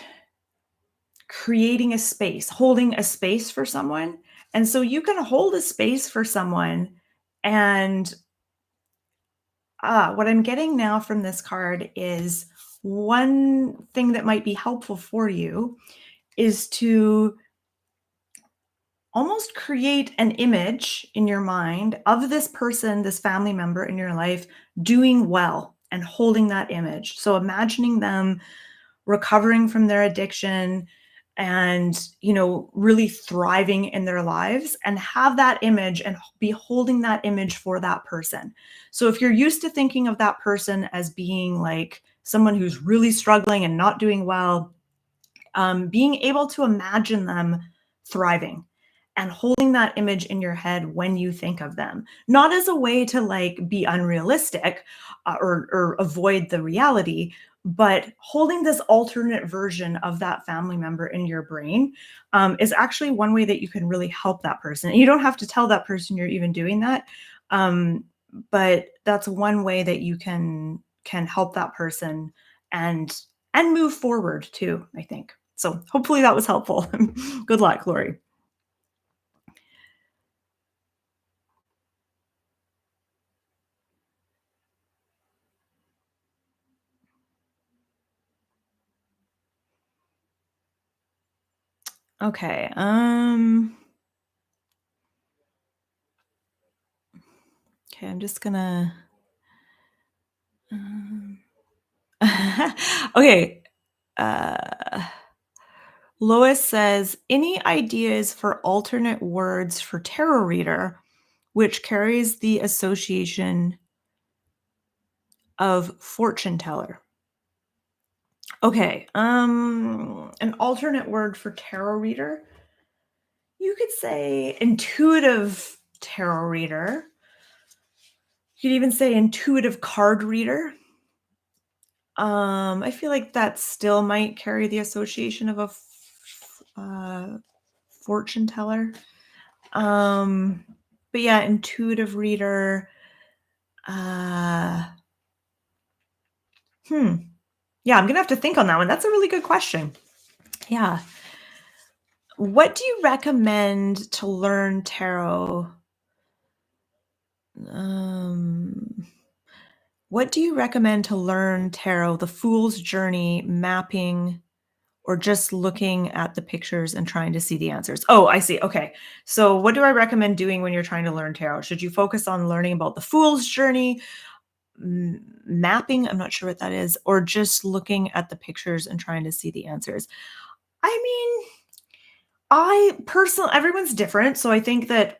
creating a space, holding a space for someone. And so you can hold a space for someone. And what I'm getting now from this card is one thing that might be helpful for you is to almost create an image in your mind of this person, this family member in your life doing well and holding that image. So imagining them recovering from their addiction and, really thriving in their lives, and have that image and be holding that image for that person. So if you're used to thinking of that person as being like someone who's really struggling and not doing well, being able to imagine them thriving and holding that image in your head when you think of them, not as a way to like be unrealistic, or avoid the reality, but holding this alternate version of that family member in your brain, is actually one way that you can really help that person. And you don't have to tell that person you're even doing that, um, but that's one way that you can help that person and move forward too, I think. So hopefully that was helpful. Good luck, Lori. Okay. Okay, I'm just gonna. Um, okay. Uh, Lois says, any ideas for alternate words for tarot reader, which carries the association of fortune teller? Okay. An alternate word for tarot reader. You could say intuitive tarot reader. You could even say intuitive card reader. I feel like that still might carry the association of a fortune teller. But yeah, intuitive reader. Uh, Yeah, I'm gonna have to think on that one. That's a really good question. Yeah. What do you recommend to learn tarot? What do you recommend to learn tarot, the Fool's Journey, mapping, or just looking at the pictures and trying to see the answers? Oh, I see. Okay. So, what do I recommend doing when you're trying to learn tarot? Should you focus on learning about the Fool's Journey, mapping? I'm not sure what that is, or just looking at the pictures and trying to see the answers? I mean, I personally, everyone's different. So, I think that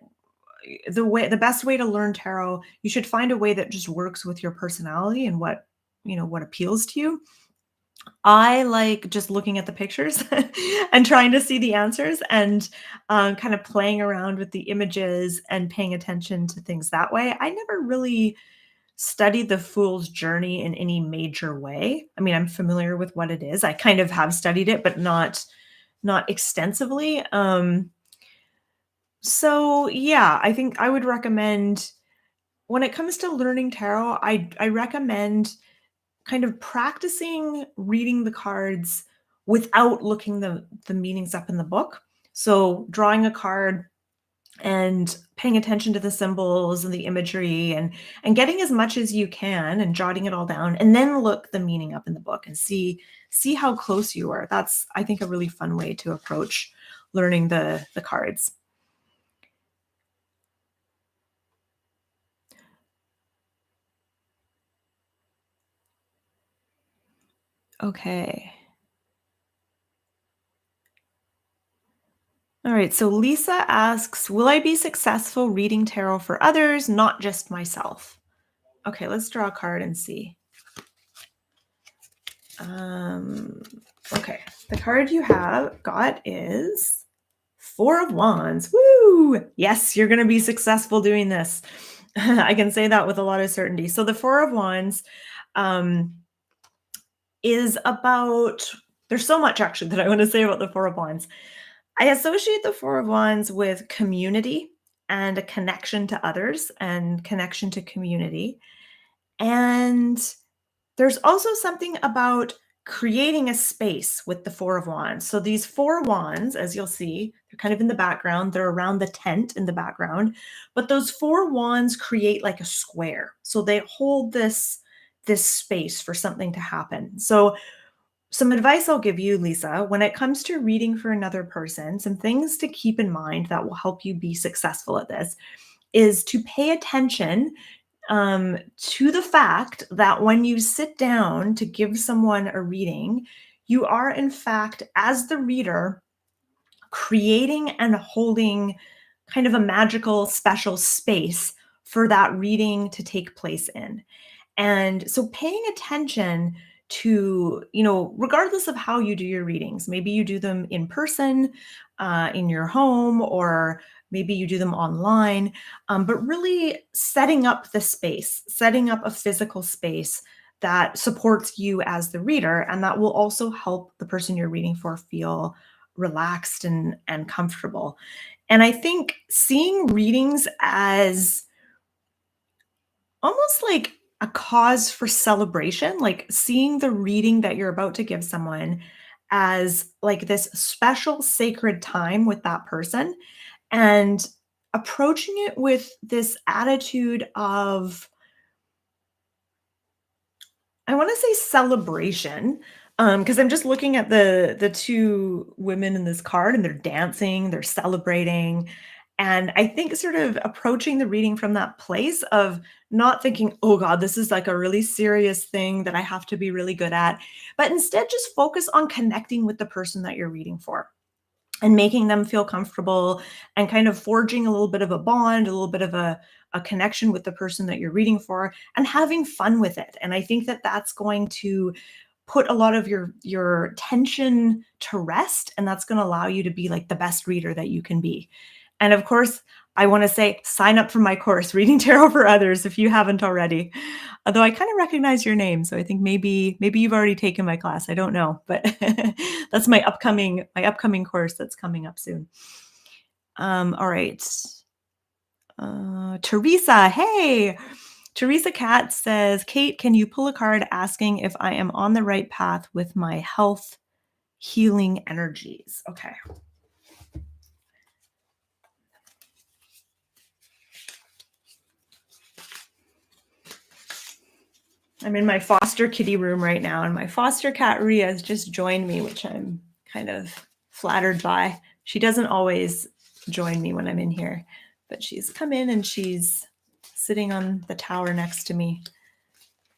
the best way to learn tarot, you should find a way that just works with your personality and what appeals to you. I like just looking at the pictures and trying to see the answers, and kind of playing around with the images and paying attention to things that way. I never really studied the Fool's Journey in any major way. I mean, I'm familiar with what it is. I kind of have studied it, but not extensively. So yeah, I think I would recommend, when it comes to learning tarot, I recommend kind of practicing reading the cards without looking the meanings up in the book. So drawing a card and paying attention to the symbols and the imagery, and getting as much as you can and jotting it all down, and then look the meaning up in the book and see how close you are. That's, I think, a really fun way to approach learning the cards. Okay. All right, so Lisa asks, will I be successful reading tarot for others, not just myself? Okay, let's draw a card and see. Okay, the card you have got is Four of Wands. Woo! Yes, you're going to be successful doing this. I can say that with a lot of certainty. So the Four of Wands um, is about, there's so much actually that I want to say about the Four of Wands. I associate the Four of Wands with community and a connection to others and connection to community. And there's also something about creating a space with the Four of Wands. So these four wands, as you'll see, they're kind of in the background. They're around the tent in the background, but those four wands create like a square. So they hold this space for something to happen. So some advice I'll give you, Lisa, when it comes to reading for another person, some things to keep in mind that will help you be successful at this is to pay attention to the fact that when you sit down to give someone a reading, you are, in fact, as the reader, creating and holding kind of a magical, special space for that reading to take place in. And so paying attention to, regardless of how you do your readings, maybe you do them in person, in your home, or maybe you do them online, but really setting up the space, setting up a physical space that supports you as the reader, and that will also help the person you're reading for feel relaxed and comfortable. And I think seeing readings as almost like a cause for celebration, like seeing the reading that you're about to give someone as like this special sacred time with that person, and approaching it with this attitude of, I want to say celebration, because I'm just looking at the two women in this card, and they're dancing, they're celebrating, and I think sort of approaching the reading from that place of not thinking, oh God, this is like a really serious thing that I have to be really good at, but instead just focus on connecting with the person that you're reading for and making them feel comfortable and kind of forging a little bit of a bond, a little bit of a connection with the person that you're reading for, and having fun with it. And I think that that's going to put a lot of your tension to rest, and that's going to allow you to be like the best reader that you can be. And of course, I want to say sign up for my course, Reading Tarot for Others, if you haven't already. Although I kind of recognize your name, so I think maybe you've already taken my class. I don't know, but that's my upcoming course that's coming up soon. All right. Teresa, hey. Teresa Katz says, Kate, can you pull a card asking if I am on the right path with my health healing energies? Okay. I'm in my foster kitty room right now, and my foster cat Rhea has just joined me, which I'm kind of flattered by. She doesn't always join me when I'm in here, but she's come in and she's sitting on the tower next to me.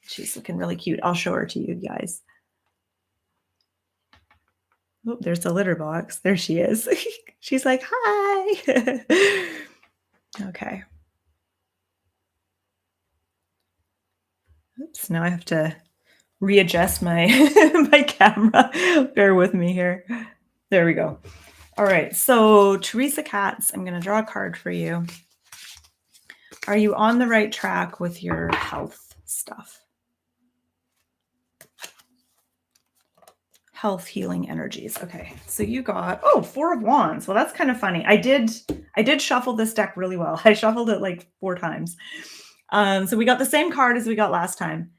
She's looking really cute. I'll show her to you guys. Oh, there's the litter box. There she is. She's like, hi. Okay. Oops, now I have to readjust my my camera. Bear with me here. There we go. All right. So Teresa Katz, I'm going to draw a card for you. Are you on the right track with your health stuff? Health healing energies. Okay. So you got, Four of Wands. Well, that's kind of funny. I did shuffle this deck really well. I shuffled it like 4 times. So we got the same card as we got last time.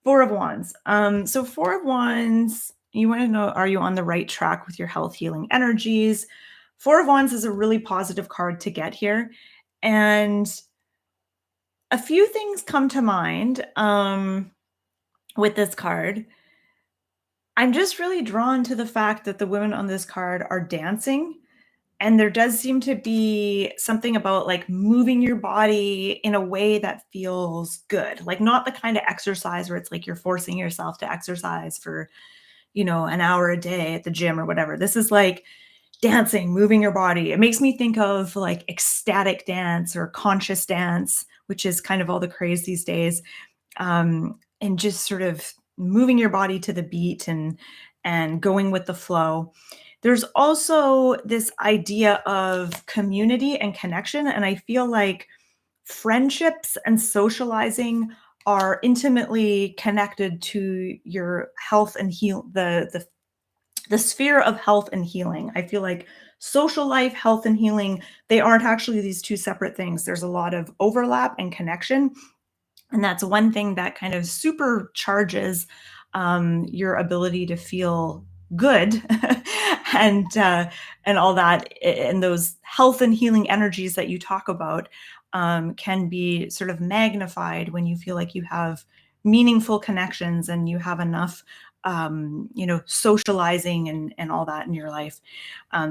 Four of Wands. So Four of Wands, you want to know, are you on the right track with your health healing energies? Four of Wands is a really positive card to get here. And a few things come to mind with this card. I'm just really drawn to the fact that the women on this card are dancing. And there does seem to be something about like moving your body in a way that feels good, like not the kind of exercise where it's like you're forcing yourself to exercise for, an hour a day at the gym or whatever. This is like dancing, moving your body. It makes me think of like ecstatic dance or conscious dance, which is kind of all the craze these days. And just sort of moving your body to the beat and going with the flow. There's also this idea of community and connection, and I feel like friendships and socializing are intimately connected to your health and heal the sphere of health and healing. I feel like social life, health and healing, they aren't actually these two separate things. There's a lot of overlap and connection, and that's one thing that kind of supercharges your ability to feel good and all that. And those health and healing energies that you talk about can be sort of magnified when you feel like you have meaningful connections and you have enough socializing and all that in your life.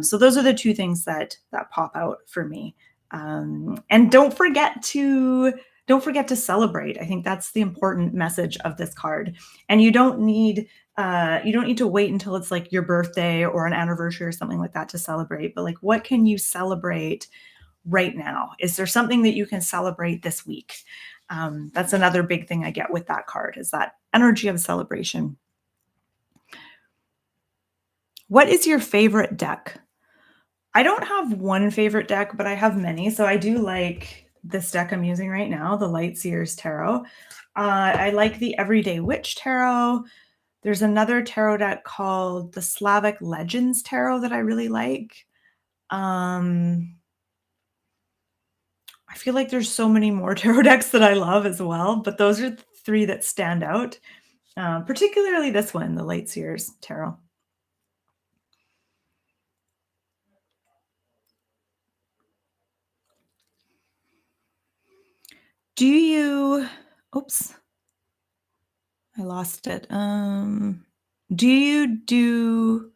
So those are the two things that pop out for me. And don't forget to celebrate. I think that's the important message of this card. And you don't need to wait until it's like your birthday or an anniversary or something like that to celebrate. But like, what can you celebrate right now? Is there something that you can celebrate this week? That's another big thing I get with that card, is that energy of celebration. What is your favorite deck? I don't have one favorite deck, but I have many. So I do like this deck I'm using right now, the Light Seers Tarot. I like the Everyday Witch Tarot. There's another tarot deck called the Slavic Legends Tarot that I really like. I feel like there's so many more tarot decks that I love as well, but those are the three that stand out, particularly this one, the Light Seers Tarot. Do you, oops, I lost it. Do you do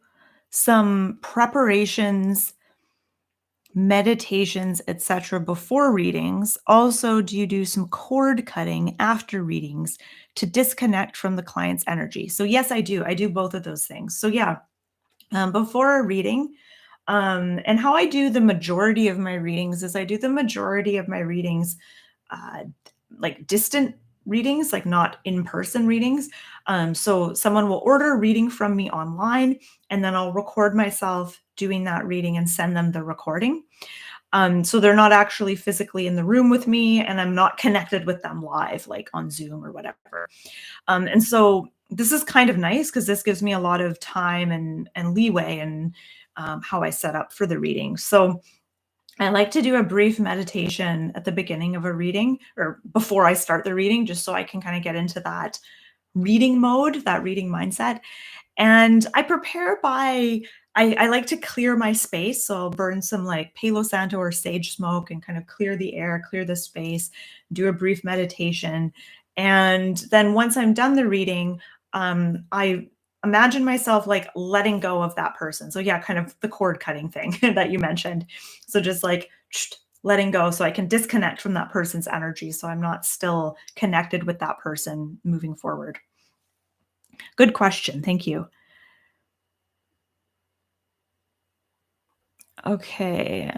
some preparations, meditations, etc. before readings? Also, do you do some cord cutting after readings to disconnect from the client's energy? So yes, I do. I do both of those things. So yeah, before a reading, and how I do the majority of my readings is I do the majority of my readings uh, like distant readings, like not in-person readings. So someone will order a reading from me online, and then I'll record myself doing that reading and send them the recording. So they're not actually physically in the room with me, and I'm not connected with them live, like on Zoom or whatever. And so this is kind of nice because this gives me a lot of time and leeway and how I set up for the reading. So I like to do a brief meditation at the beginning of a reading or before I start the reading, just so I can kind of get into that reading mode, that reading mindset. And I prepare by, I like to clear my space. So I'll burn some like Palo Santo or sage smoke and kind of clear the air, clear the space, do a brief meditation. And then once I'm done the reading, I imagine myself like letting go of that person. So yeah, kind of the cord cutting thing that you mentioned. So just like letting go so I can disconnect from that person's energy. So I'm not still connected with that person moving forward. Good question. Thank you. Okay.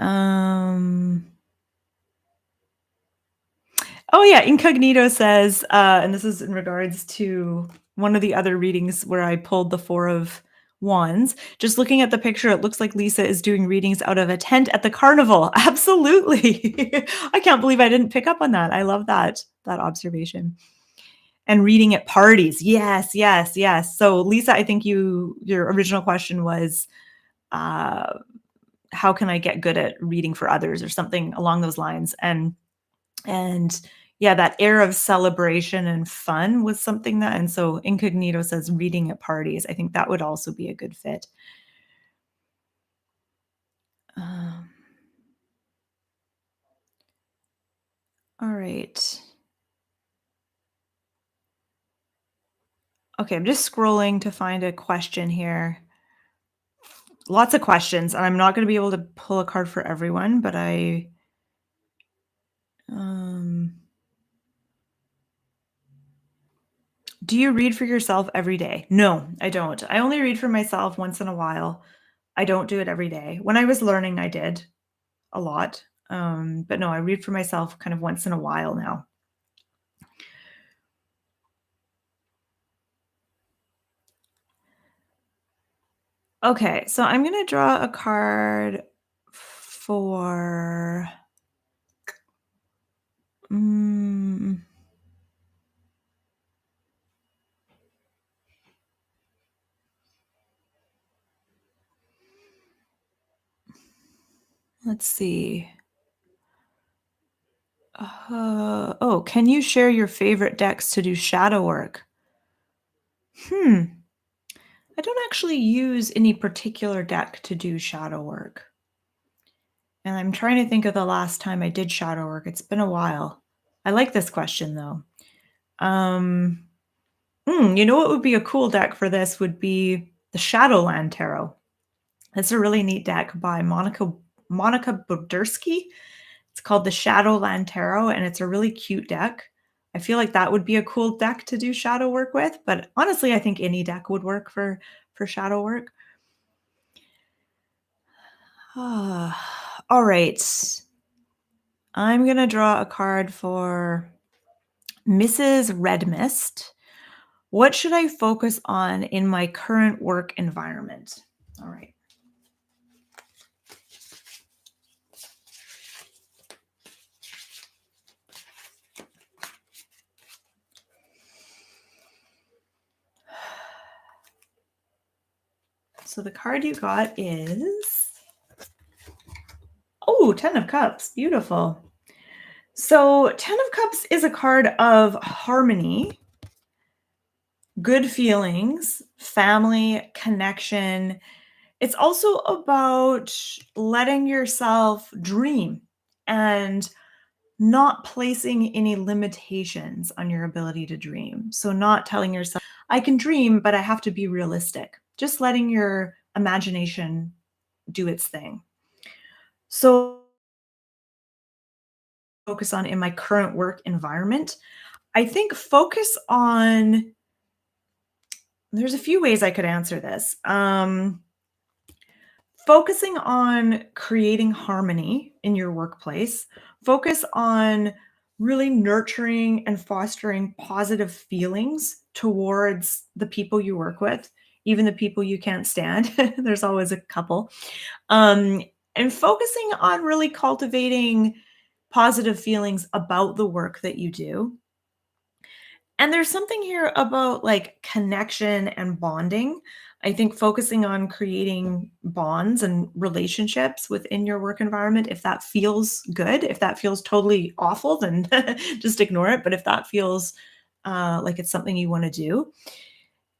Oh yeah, Incognito says, and this is in regards to one of the other readings where I pulled the Four of Wands. Just looking at the picture, it looks like Lisa is doing readings out of a tent at the carnival. Absolutely. I can't believe I didn't pick up on that. I love that observation. And reading at parties. Yes, yes, yes. So Lisa, I think your original question was, how can I get good at reading for others or something along those lines? And yeah, that air of celebration and fun was something that, and so Incognito says reading at parties. I think that would also be a good fit. Um, all right. Okay, I'm just scrolling to find a question here. Lots of questions, and I'm not going to be able to pull a card for everyone, but do you read for yourself every day? No, I don't. I only read for myself once in a while. I don't do it every day. When I was learning, I did a lot. But no, I read for myself kind of once in a while now. Okay, so I'm gonna draw a card for mm, let's see. Oh, can you share your favorite decks to do shadow work? Hmm. I don't actually use any particular deck to do shadow work. And I'm trying to think of the last time I did shadow work. It's been a while. I like this question though. Um, you know what would be a cool deck for this would be the Shadowland Tarot. It's a really neat deck by Monica Bodersky. It's called the Shadowland Tarot, and it's a really cute deck. I feel like that would be a cool deck to do shadow work with, but honestly, I think any deck would work for shadow work. All right. I'm gonna draw a card for Mrs. Red Mist. What should I focus on in my current work environment? All right. So the card you got is, oh, 10 of Cups. Beautiful. So 10 of Cups is a card of harmony, good feelings, family, connection. It's also about letting yourself dream and not placing any limitations on your ability to dream. So, not telling yourself, I can dream, but I have to be realistic. Just letting your imagination do its thing. So, focus on in my current work environment. I think focus on, there's a few ways I could answer this. Focusing on creating harmony in your workplace, focus on really nurturing and fostering positive feelings towards the people you work with, even the people you can't stand. There's always a couple. Um, and focusing on really cultivating positive feelings about the work that you do. And there's something here about like connection and bonding. I think focusing on creating bonds and relationships within your work environment, if that feels good, if that feels totally awful, then just ignore it. But if that feels like it's something you want to do,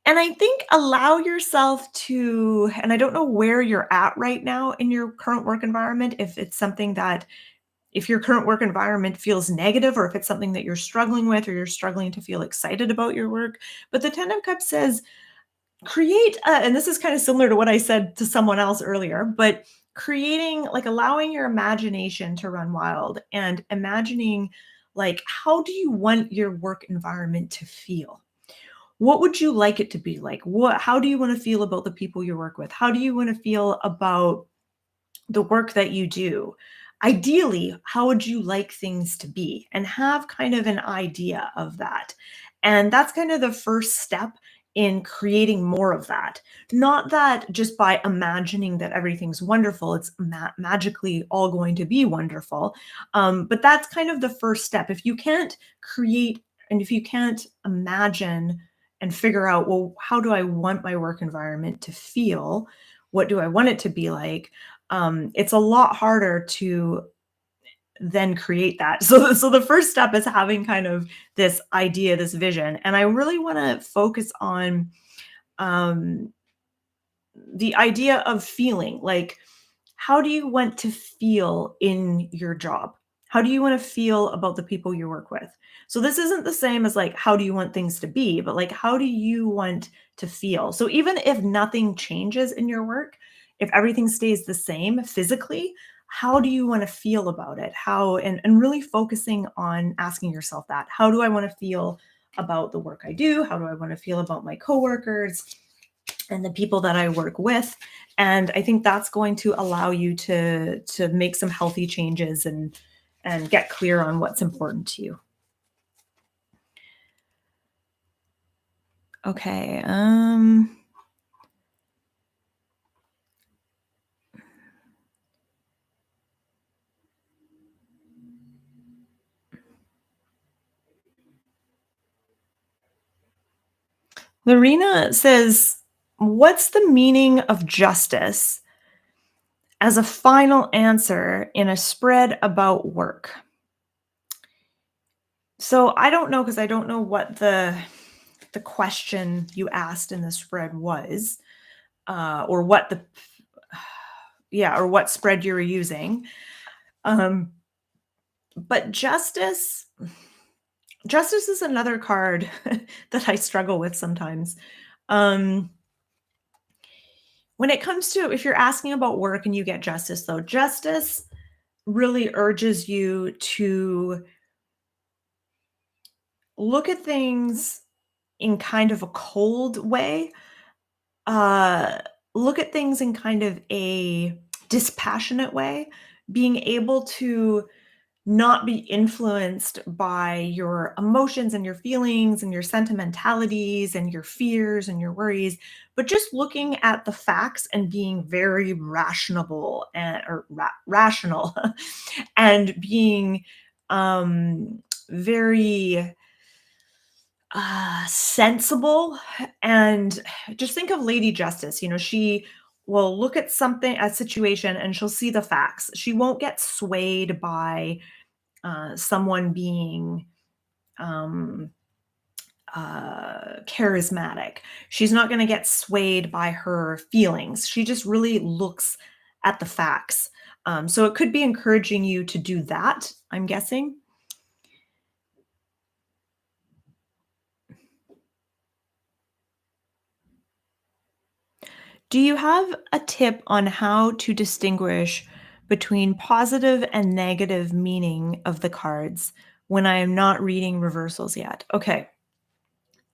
and I think allow yourself to, and I don't know where you're at right now in your current work environment, if it's something that, if your current work environment feels negative or if it's something that you're struggling with or you're struggling to feel excited about your work. But the 10 of Cups says, create, and this is kind of similar to what I said to someone else earlier, but creating, like allowing your imagination to run wild and imagining, like, how do you want your work environment to feel? What would you like it to be like? How do you want to feel about the people you work with? How do you want to feel about the work that you do? Ideally, how would you like things to be? And have kind of an idea of that. And that's kind of the first step in creating more of that. Not that just by imagining that everything's wonderful, it's magically all going to be wonderful. But that's kind of the first step. If you can't create and if you can't imagine and figure out, well, how do I want my work environment to feel? What do I want it to be like? It's a lot harder to then create that. So the first step is having kind of this idea, this vision, and I really want to focus on um, the idea of feeling like, how do you want to feel in your job? How do you want to feel about the people you work with? So this isn't the same as like, how do you want things to be, but like, how do you want to feel? So even if nothing changes in your work, if everything stays the same physically, how do you want to feel about it? How, and really focusing on asking yourself that, how do I want to feel about the work I do? How do I want to feel about my coworkers and the people that I work with? And I think that's going to allow you to make some healthy changes and get clear on what's important to you. Okay. Lorena says, what's the meaning of justice as a final answer in a spread about work? So I don't know because I don't know what the question you asked in the spread was, or what the yeah, or what spread you were using. Um, but justice is another card that I struggle with sometimes. Um, when it comes to if you're asking about work and you get justice, though, justice really urges you to look at things in kind of a cold way, uh, look at things in kind of a dispassionate way, being able to not be influenced by your emotions and your feelings and your sentimentalities and your fears and your worries, but just looking at the facts and being very rational and rational and being very sensible. And just think of Lady Justice. She will look at something, a situation, and she'll see the facts. She won't get swayed by someone being um, charismatic. She's not going to get swayed by her feelings. She just really looks at the facts. So it could be encouraging you to do that, I'm guessing. Do you have a tip on how to distinguish between positive and negative meaning of the cards when I am not reading reversals yet? Okay.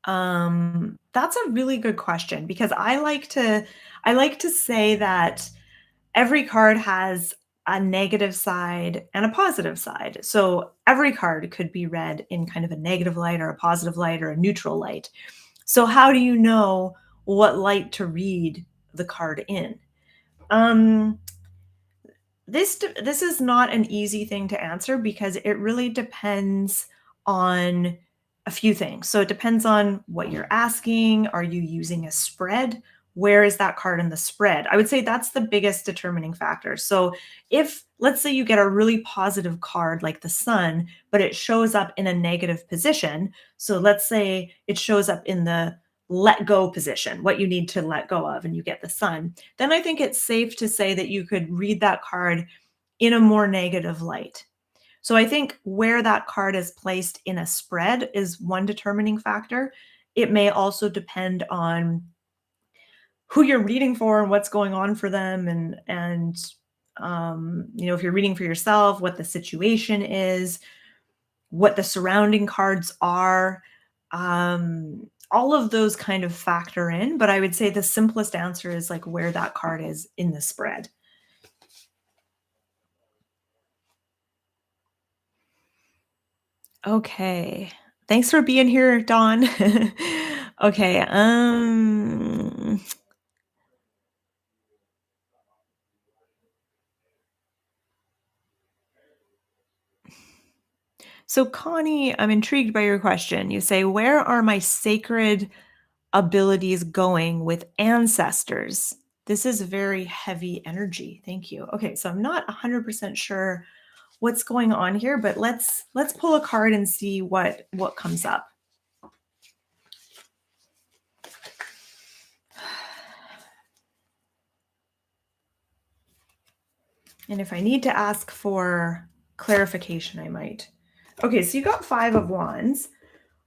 That's a really good question because I like to say that every card has a negative side and a positive side. So every card could be read in kind of a negative light or a positive light or a neutral light. So how do you know what light to read the card in? Um, this is not an easy thing to answer because it really depends on a few things. So it depends on what you're asking. Are you using a spread? Where is that card in the spread? I would say that's the biggest determining factor. So if, let's say, you get a really positive card like the sun, but it shows up in a negative position. So let's say it shows up in the let go position, what you need to let go of, and you get the sun, then I think it's safe to say that you could read that card in a more negative light. So I think where that card is placed in a spread is one determining factor. It may also depend on who you're reading for and what's going on for them, and if you're reading for yourself, what the situation is, what the surrounding cards are. All of those kind of factor in, but I would say the simplest answer is like where that card is in the spread. Okay. Thanks for being here, Dawn. Okay, so Connie, I'm intrigued by your question. You say, "Where are my sacred abilities going with ancestors?" This is very heavy energy. Thank you. Okay, so I'm not 100% sure what's going on here, but let's pull a card and see what comes up. And if I need to ask for clarification, I might. Okay, so you got 5 of wands,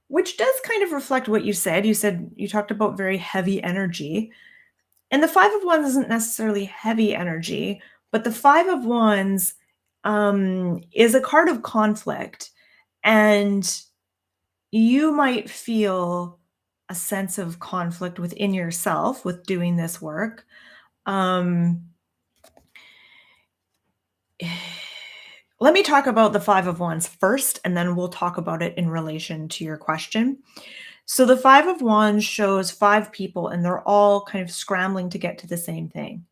which does kind of reflect what you said. You talked about very heavy energy. And the 5 of wands isn't necessarily heavy energy, but the 5 of wands is a card of conflict. And you might feel a sense of conflict within yourself with doing this work. Um, Let me talk about the 5 of wands first, and then we'll talk about it in relation to your question. So the 5 of wands shows 5 people, and they're all kind of scrambling to get to the same thing.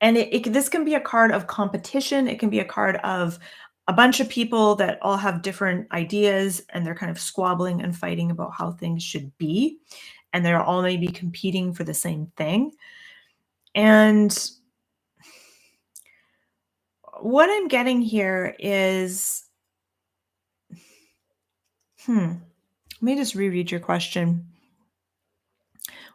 And this can be a card of competition. It can be a card of a bunch of people that all have different ideas, and they're kind of squabbling and fighting about how things should be. and they're all maybe competing for the same thing. And what I'm getting here is, let me just reread your question.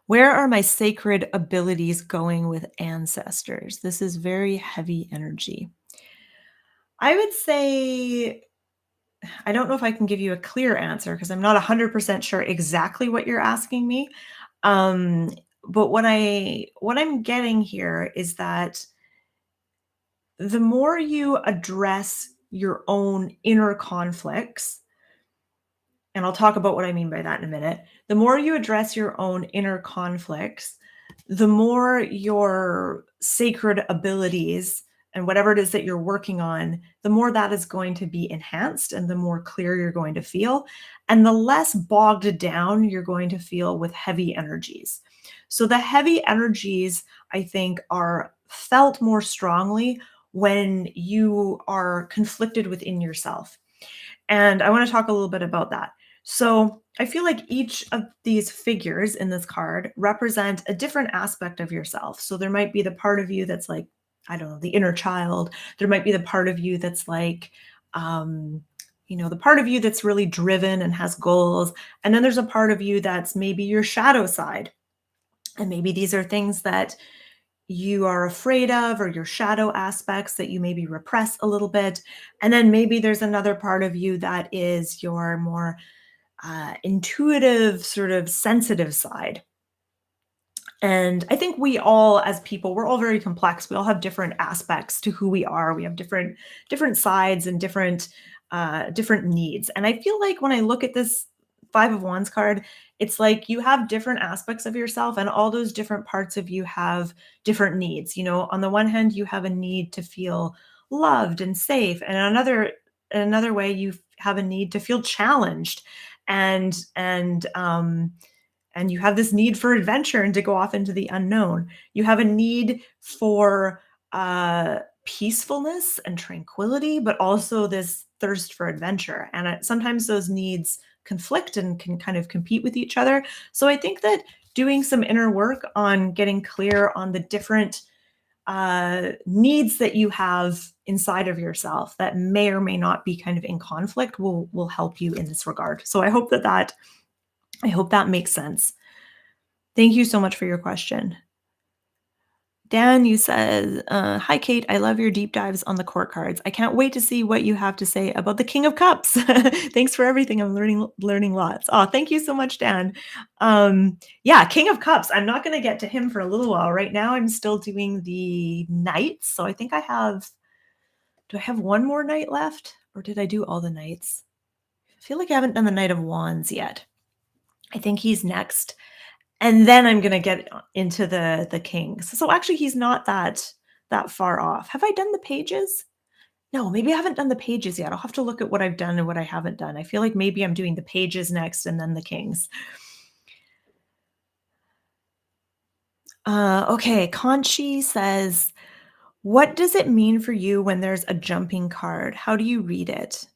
Where are my sacred abilities going with ancestors? This is very heavy energy. I would say, I don't know if I can give you a clear answer because I'm not 100% sure exactly what you're asking me. Um, but what I'm getting here is that the more you address your own inner conflicts, and I'll talk about what I mean by that in a minute. The more you address your own inner conflicts, the more your sacred abilities and whatever it is that you're working on, the more that is going to be enhanced and the more clear you're going to feel, and the less bogged down you're going to feel with heavy energies. So the heavy energies, I think, are felt more strongly when you are conflicted within yourself. And I want to talk a little bit about that. So I feel like each of these figures in this card represent a different aspect of yourself. So there might be the part of you that's like, I don't know, the inner child. There might be the part of you that's like, the part of you that's really driven and has goals. And then there's a part of you that's maybe your shadow side. And maybe these are things that you are afraid of, or your shadow aspects that you maybe repress a little bit. And then maybe there's another part of you that is your more intuitive, sort of sensitive side. And I think we all, as people, we're all very complex. We all have different aspects to who we are. We have different sides and different needs. And I feel like when I look at this Five of Wands card, it's like you have different aspects of yourself, and all those different parts of you have different needs. On the one hand, you have a need to feel loved and safe, and another way you have a need to feel challenged, and you have this need for adventure and to go off into the unknown. You have a need for peacefulness and tranquility, but also this thirst for adventure. And sometimes those needs conflict and can kind of compete with each other. So I think that doing some inner work on getting clear on the different needs that you have inside of yourself that may or may not be kind of in conflict will help you in this regard. So I hope that makes sense. Thank you so much for your question. Dan, you said, hi, Kate. I love your deep dives on the court cards. I can't wait to see what you have to say about the King of Cups. Thanks for everything. I'm learning lots. Oh, thank you so much, Dan. Yeah, King of Cups. I'm not going to get to him for a little while. Right now, I'm still doing the knights. So I think do I have one more knight left? Or did I do all the knights? I feel like I haven't done the Knight of Wands yet. I think he's next. And then I'm going to get into the kings. So actually, he's not that far off. Have I done the pages? No, maybe I haven't done the pages yet. I'll have to look at what I've done and what I haven't done. I feel like maybe I'm doing the pages next and then the kings. Okay, Conchi says, what does it mean for you when there's a jumping card? How do you read it?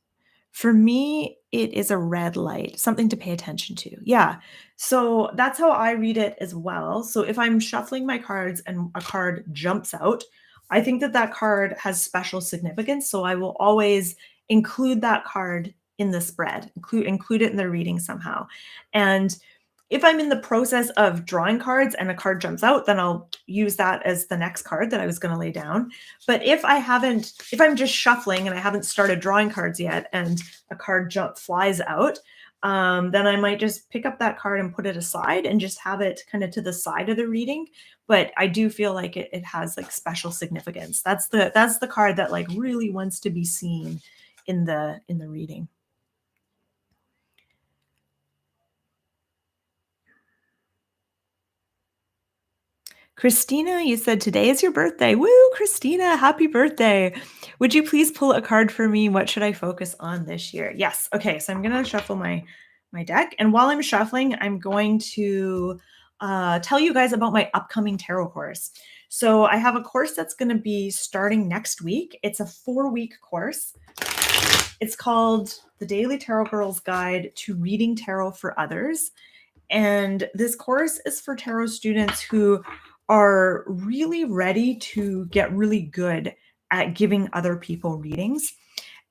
For me, it is a red light, something to pay attention to. Yeah. So that's how I read it as well. So if I'm shuffling my cards and a card jumps out, I think that card has special significance. So I will always include that card in the spread, include it in the reading somehow. And if I'm in the process of drawing cards and a card jumps out, then I'll use that as the next card that I was going to lay down. But if I'm just shuffling and I haven't started drawing cards yet and a card flies out, then I might just pick up that card and put it aside and just have it kind of to the side of the reading. But I do feel like it has like special significance. That's the card that like really wants to be seen in the reading. Christina, you said today is your birthday. Woo, Christina, happy birthday. Would you please pull a card for me? What should I focus on this year? Yes. Okay, so I'm going to shuffle my deck. And while I'm shuffling, I'm going to tell you guys about my upcoming tarot course. So I have a course that's going to be starting next week. It's a 4-week course. It's called The Daily Tarot Girl's Guide to Reading Tarot for Others. And this course is for tarot students who are really ready to get really good at giving other people readings.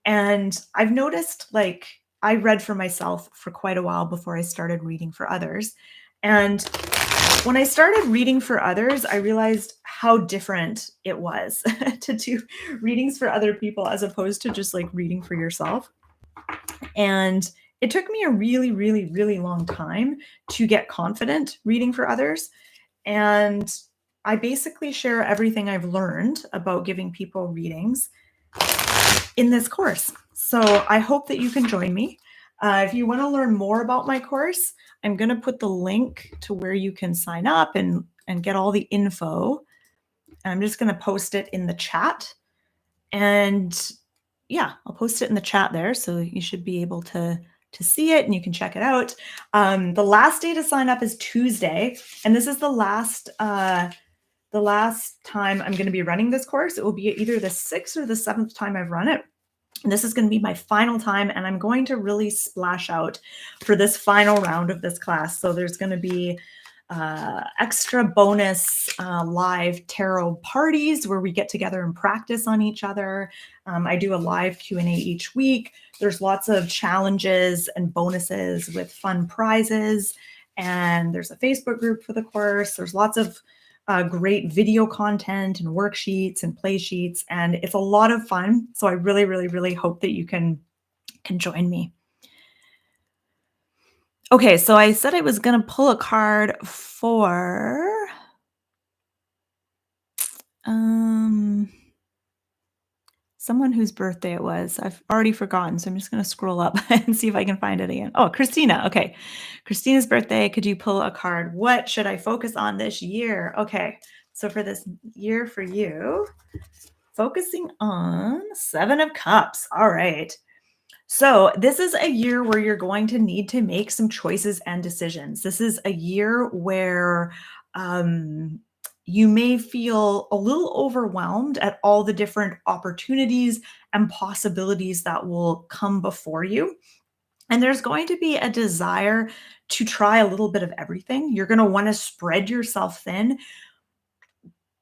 And I've noticed, like, I read for myself for quite a while before I started reading for others. And when I started reading for others, I realized how different it was to do readings for other people as opposed to just like reading for yourself. And it took me a really, really, really long time to get confident reading for others. And I basically share everything I've learned about giving people readings in this course. So I hope that you can join me. If you want to learn more about my course, I'm going to put the link to where you can sign up and get all the info. And I'm just going to post it in the chat. And yeah, I'll post it in the chat there. So you should be able to see it and you can check it out. The last day to sign up is Tuesday. And this is the last time I'm going to be running this course. It will be either the 6th or the 7th time I've run it. And this is going to be my final time, and I'm going to really splash out for this final round of this class. So there's going to be extra bonus live tarot parties where we get together and practice on each other. I do a live Q&A each week. There's lots of challenges and bonuses with fun prizes. And there's a Facebook group for the course. There's lots of great video content and worksheets and play sheets, and it's a lot of fun. So I really, really, really hope that you can join me. Okay, so I said I was going to pull a card for someone whose birthday it was. I've already forgotten, so I'm just going to scroll up and see if I can find it again. Oh, Christina. Okay, Christina's birthday. Could you pull a card? What should I focus on this year? Okay, so for this year for you, focusing on 7 of Cups. All right. So this is a year where you're going to need to make some choices and decisions. This is a year where you may feel a little overwhelmed at all the different opportunities and possibilities that will come before you. And there's going to be a desire to try a little bit of everything. You're going to want to spread yourself thin,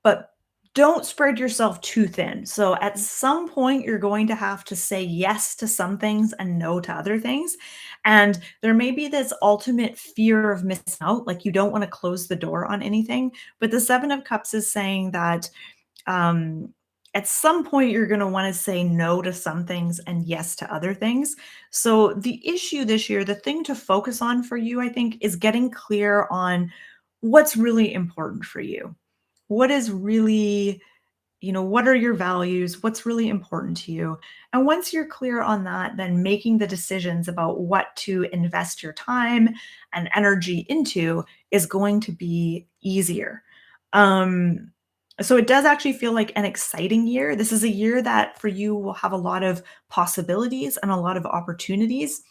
but don't spread yourself too thin. So at some point, you're going to have to say yes to some things and no to other things. And there may be this ultimate fear of missing out, like you don't want to close the door on anything. But the 7 of Cups is saying that at some point, you're going to want to say no to some things and yes to other things. So the issue this year, the thing to focus on for you, I think, is getting clear on what's really important for you. What is really, what are your values? What's really important to you? And once you're clear on that, then making the decisions about what to invest your time and energy into is going to be easier. So it does actually feel like an exciting year. This is a year that for you will have a lot of possibilities and a lot of opportunities,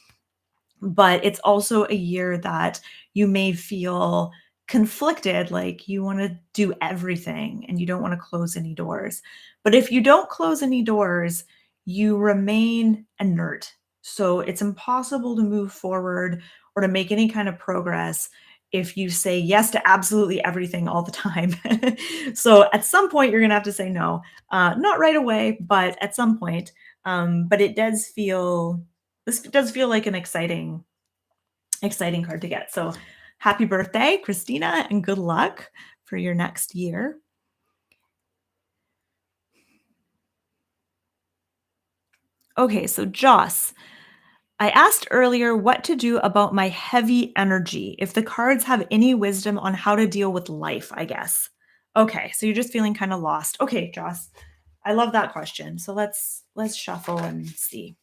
but it's also a year that you may feel conflicted, like you want to do everything and you don't want to close any doors. But if you don't close any doors, you remain inert. So it's impossible to move forward or to make any kind of progress if you say yes to absolutely everything all the time. So at some point, you're going to have to say no, not right away, but at some point. But this does feel like an exciting card to get. So happy birthday, Christina, and good luck for your next year. Okay, so Joss, I asked earlier what to do about my heavy energy, if the cards have any wisdom on how to deal with life, I guess. Okay, so you're just feeling kind of lost. Okay, Joss, I love that question. So let's shuffle and see.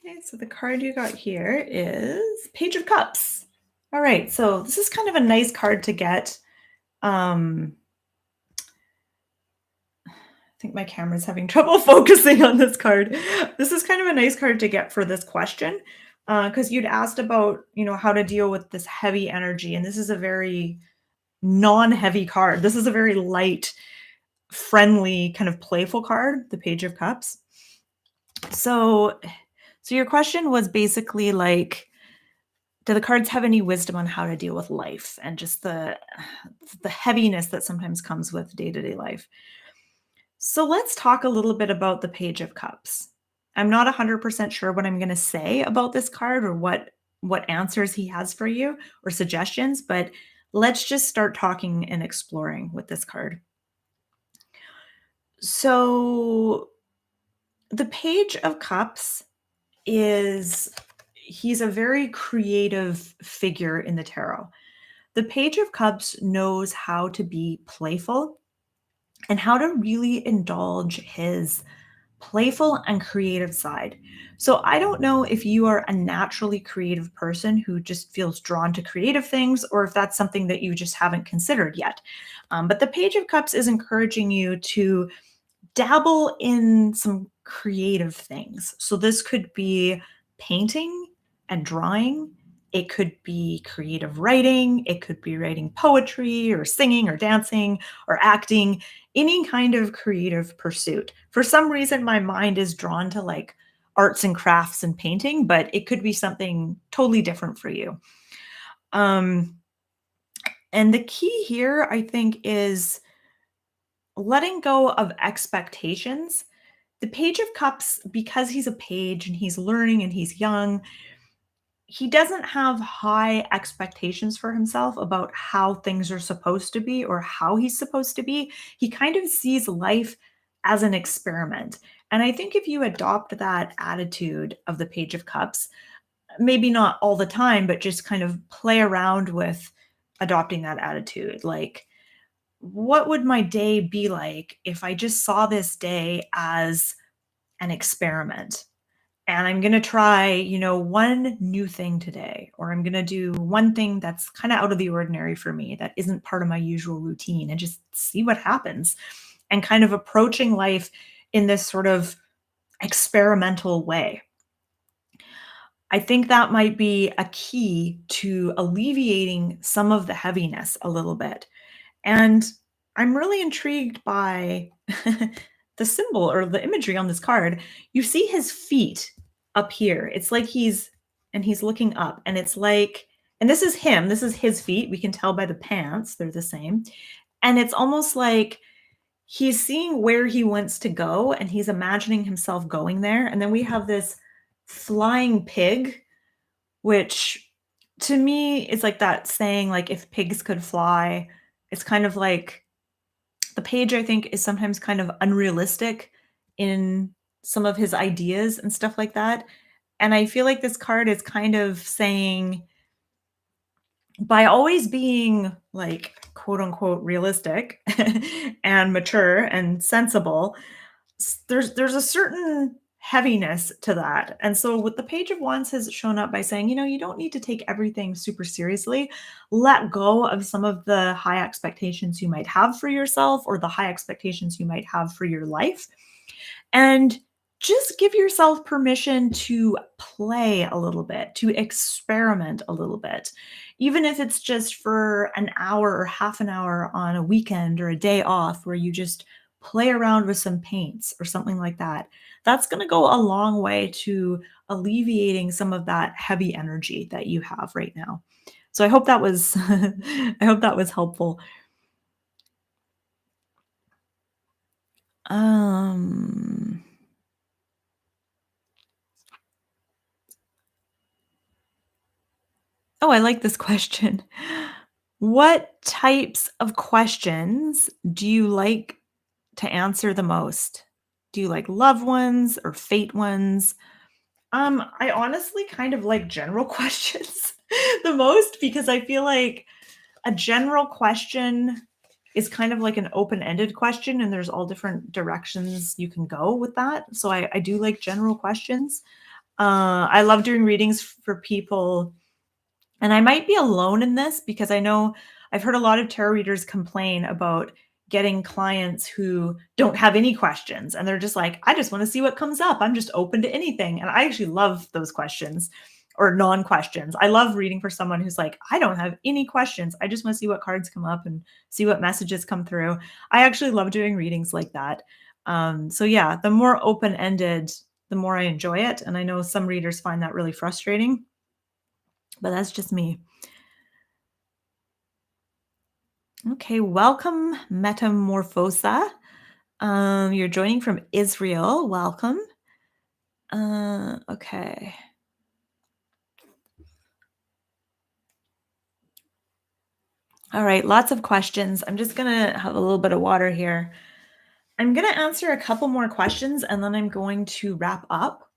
Okay, so the card you got here is Page of Cups. All right, so this is kind of a nice card to get. I think my camera's having trouble focusing on this card. This is kind of a nice card to get for this question. Because you'd asked about, how to deal with this heavy energy, and this is a very non-heavy card. This is a very light, friendly, kind of playful card, the Page of Cups. So your question was basically like, do the cards have any wisdom on how to deal with life and just the heaviness that sometimes comes with day-to-day life? So let's talk a little bit about the Page of Cups. I'm not 100% sure what I'm going to say about this card or what answers he has for you or suggestions, but let's just start talking and exploring with this card. So the Page of Cups he's a very creative figure in the tarot. The Page of Cups knows how to be playful and how to really indulge his playful and creative side. So I don't know if you are a naturally creative person who just feels drawn to creative things, or if that's something that you just haven't considered yet. But the Page of Cups is encouraging you to dabble in some creative things. So this could be painting and drawing. It could be creative writing. It could be writing poetry or singing or dancing or acting, any kind of creative pursuit. For some reason, my mind is drawn to like arts and crafts and painting, but it could be something totally different for you. And the key here, I think, is letting go of expectations. The Page of Cups, because he's a page and he's learning and he's young, he doesn't have high expectations for himself about how things are supposed to be or how he's supposed to be. He kind of sees life as an experiment. And I think if you adopt that attitude of the Page of Cups, maybe not all the time, but just kind of play around with adopting that attitude. Like, what would my day be like if I just saw this day as an experiment? And I'm going to try, one new thing today, or I'm going to do one thing that's kind of out of the ordinary for me that isn't part of my usual routine, and just see what happens. And kind of approaching life in this sort of experimental way. I think that might be a key to alleviating some of the heaviness a little bit. And I'm really intrigued by the symbol or the imagery on this card. You see his feet up here. It's like he's looking up, and it's like, and this is him, this is his feet. We can tell by the pants, they're the same. And it's almost like he's seeing where he wants to go and he's imagining himself going there. And then we have this flying pig, which to me is like that saying, like, if pigs could fly. It's kind of like the page, I think, is sometimes kind of unrealistic in some of his ideas and stuff like that. And I feel like this card is kind of saying, by always being like quote unquote realistic and mature and sensible, there's a certain heaviness to that. And so what the Page of Wands has shown up by saying, you don't need to take everything super seriously. Let go of some of the high expectations you might have for yourself or the high expectations you might have for your life. And just give yourself permission to play a little bit, to experiment a little bit. Even if it's just for an hour or half an hour on a weekend or a day off where you just play around with some paints or something like that. That's going to go a long way to alleviating some of that heavy energy that you have right now. So I hope that was I hope that was helpful. Oh, I like this question. What types of questions do you like to answer the most? Do you like love ones or fate ones? I honestly kind of like general questions the most, because I feel like a general question is kind of like an open-ended question, and there's all different directions you can go with that. So I do like general questions. I love doing readings for people, and I might be alone in this because I know I've heard a lot of tarot readers complain about getting clients who don't have any questions, and they're just like, I just want to see what comes up. I'm just open to anything. And I actually love those questions. or non-questions. I love reading for someone who's like, I don't have any questions. I just want to see what cards come up and see what messages come through. I actually love doing readings like that. So yeah, the more open-ended, the more I enjoy it. And I know some readers find that really frustrating, but that's just me. Okay, welcome, Metamorphosa. You're joining from Israel. Welcome. Okay. All right, lots of questions. I'm just gonna have a little bit of water here. I'm gonna answer a couple more questions and then I'm going to wrap up.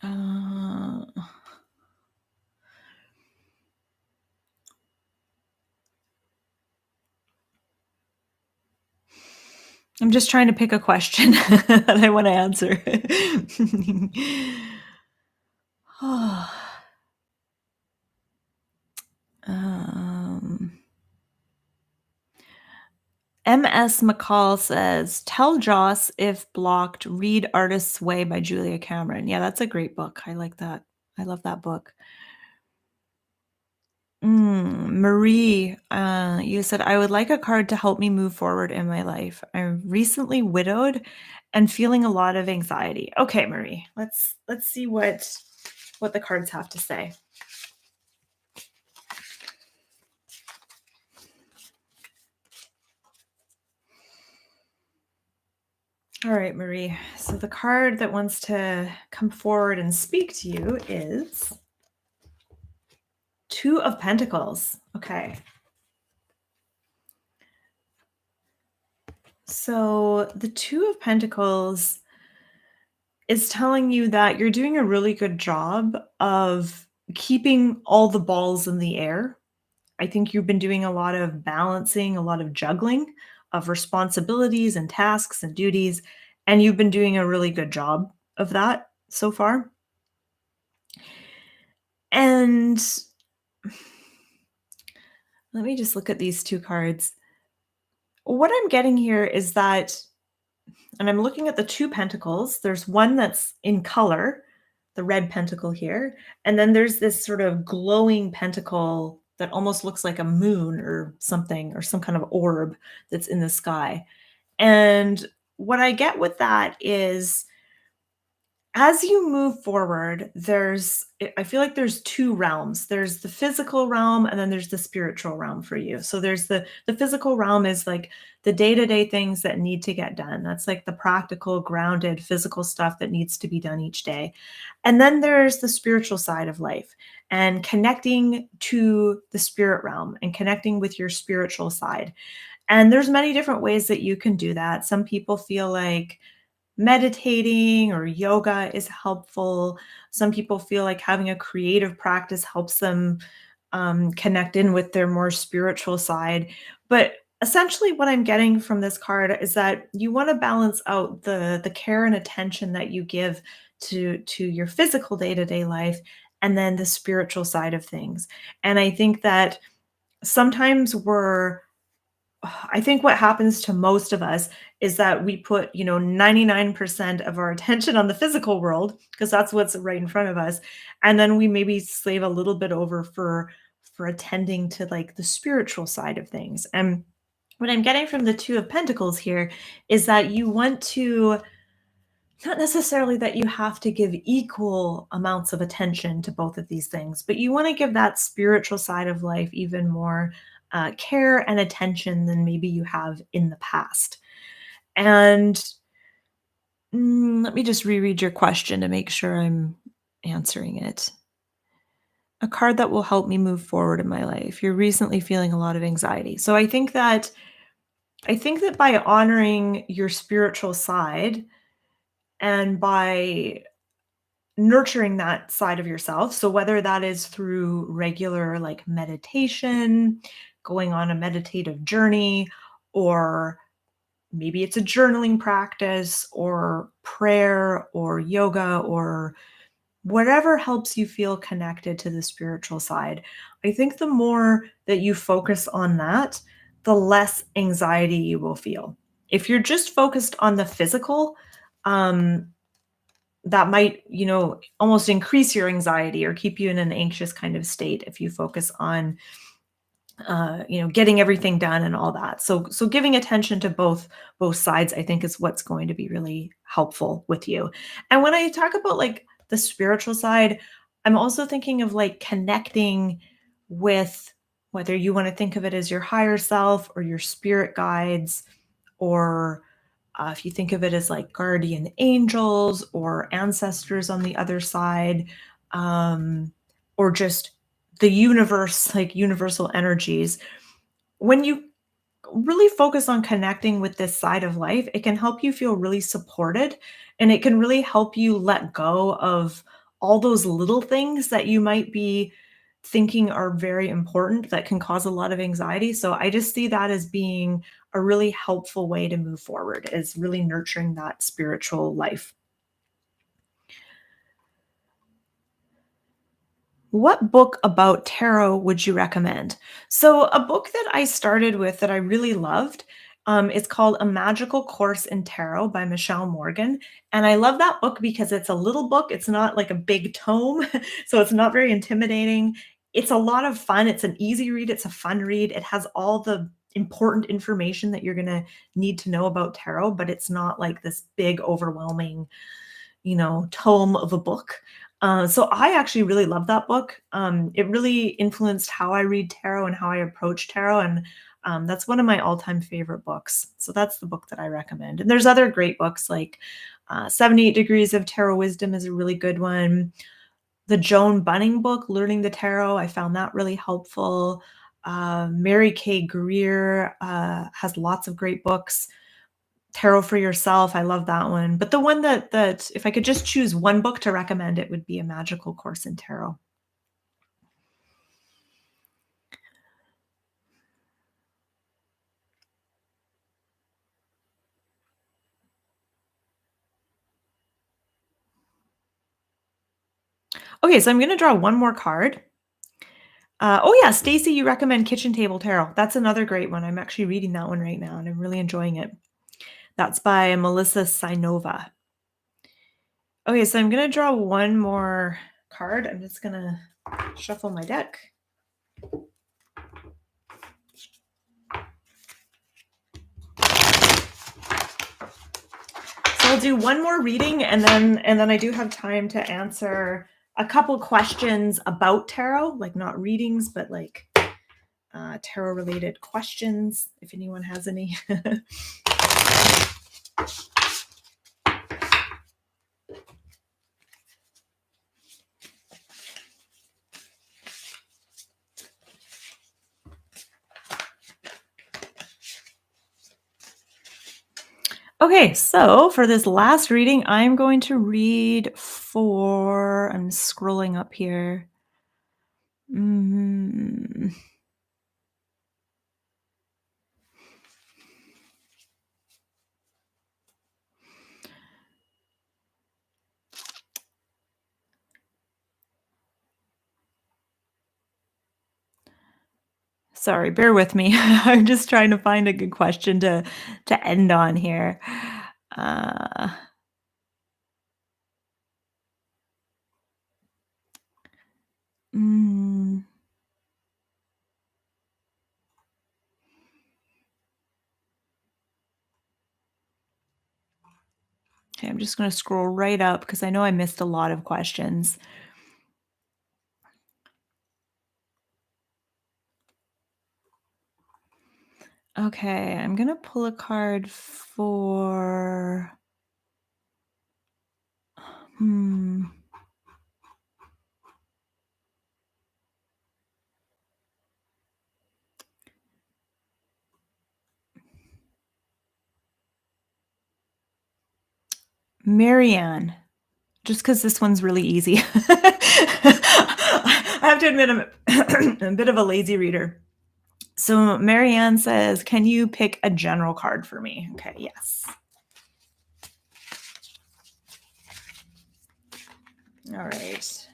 Uh, I'm just trying to pick a question that I want to answer. um, MS McCall says, "Tell Joss if blocked, read Artist's Way by Julia Cameron." Yeah, that's a great book. I like that. I love that book. Marie, you said, "I would like a card to help me move forward in my life. I'm recently widowed and feeling a lot of anxiety." Okay, Marie, let's see what the cards have to say. All right, Marie. So the card that wants to come forward and speak to you is Two of Pentacles. Okay. So the Two of Pentacles is telling you that you're doing a really good job of keeping all the balls in the air. I think you've been doing a lot of balancing, a lot of juggling of responsibilities and tasks and duties, and you've been doing a really good job of that so far. And let me just look at these two cards. What I'm getting here is that, and I'm looking at the two pentacles, there's one that's in color, the red pentacle here, and then there's this sort of glowing pentacle that almost looks like a moon or something, or some kind of orb that's in the sky. And what I get with that is, as you move forward, I feel like there's two realms. There's the physical realm and then there's the spiritual realm for you. So there's the physical realm is like the day-to-day things that need to get done. That's like the practical, grounded, physical stuff that needs to be done each day. And then there's the spiritual side of life and connecting to the spirit realm and connecting with your spiritual side. And there's many different ways that you can do that. Some people feel like meditating or yoga is helpful. Some people feel like having a creative practice helps them connect in with their more spiritual side. But essentially, what I'm getting from this card is that you want to balance out the care and attention that you give to your physical day to day life, and then the spiritual side of things. And I think that sometimes I think what happens to most of us is that we put, 99% of our attention on the physical world because that's what's right in front of us. And then we maybe slave a little bit over for attending to like the spiritual side of things. And what I'm getting from the Two of Pentacles here is that you want to, not necessarily that you have to give equal amounts of attention to both of these things, but you want to give that spiritual side of life even more care and attention than maybe you have in the past. And let me just reread your question to make sure I'm answering it. A card that will help me move forward in my life. You're recently feeling a lot of anxiety. So I think that by honoring your spiritual side and by nurturing that side of yourself. So whether that is through regular like meditation, going on a meditative journey, or maybe it's a journaling practice or prayer or yoga or whatever helps you feel connected to the spiritual side. I think the more that you focus on that, the less anxiety you will feel. If you're just focused on the physical, um, that might, almost increase your anxiety or keep you in an anxious kind of state if you focus on getting everything done and all that. So giving attention to both sides, I think, is what's going to be really helpful with you. And when I talk about like the spiritual side, I'm also thinking of like connecting with, whether you want to think of it as your higher self or your spirit guides, or if you think of it as like guardian angels or ancestors on the other side, or just the universe, like universal energies. When you really focus on connecting with this side of life, it can help you feel really supported, and it can really help you let go of all those little things that you might be thinking are very important that can cause a lot of anxiety. So I just see that as being a really helpful way to move forward, is really nurturing that spiritual life. What book about tarot would you recommend? So, a book that I started with that I really loved, it's called A Magical Course in Tarot by Michelle Morgan. And I love that book because it's a little book. It's not like a big tome, so it's not very intimidating. It's a lot of fun. It's an easy read. It's a fun read. It has all the important information that you're going to need to know about tarot, but it's not like this big, overwhelming, tome of a book. So I actually really love that book. It really influenced how I read tarot and how I approach tarot, and that's one of my all-time favorite books. So that's the book that I recommend. And there's other great books like 78 Degrees of Tarot Wisdom is a really good one. The Joan Bunning book, Learning the Tarot, I found that really helpful. Mary Kay Greer has lots of great books. Tarot for Yourself, I love that one. But the one that if I could just choose one book to recommend, it would be A Magical Course in Tarot. Okay, so I'm gonna draw one more card. Oh yeah, Stacy, you recommend Kitchen Table Tarot. That's another great one. I'm actually reading that one right now, and I'm really enjoying it. That's by Melissa Sinova. Okay, so I'm gonna draw one more card. I'm just gonna shuffle my deck. So I'll do one more reading, and then I do have time to answer a couple questions about tarot, like not readings, but like tarot related questions, if anyone has any. Okay, so for this last reading, I'm going to read for, I'm scrolling up here. Sorry, bear with me. I'm just trying to find a good question to end on here. Uh, mm, okay, I'm just going to scroll right up because I know I missed a lot of questions. Okay, I'm going to pull a card for Marianne, just because this one's really easy. I have to admit, I'm a bit of a lazy reader. So Marianne says, can you pick a general card for me? Okay, yes. All right.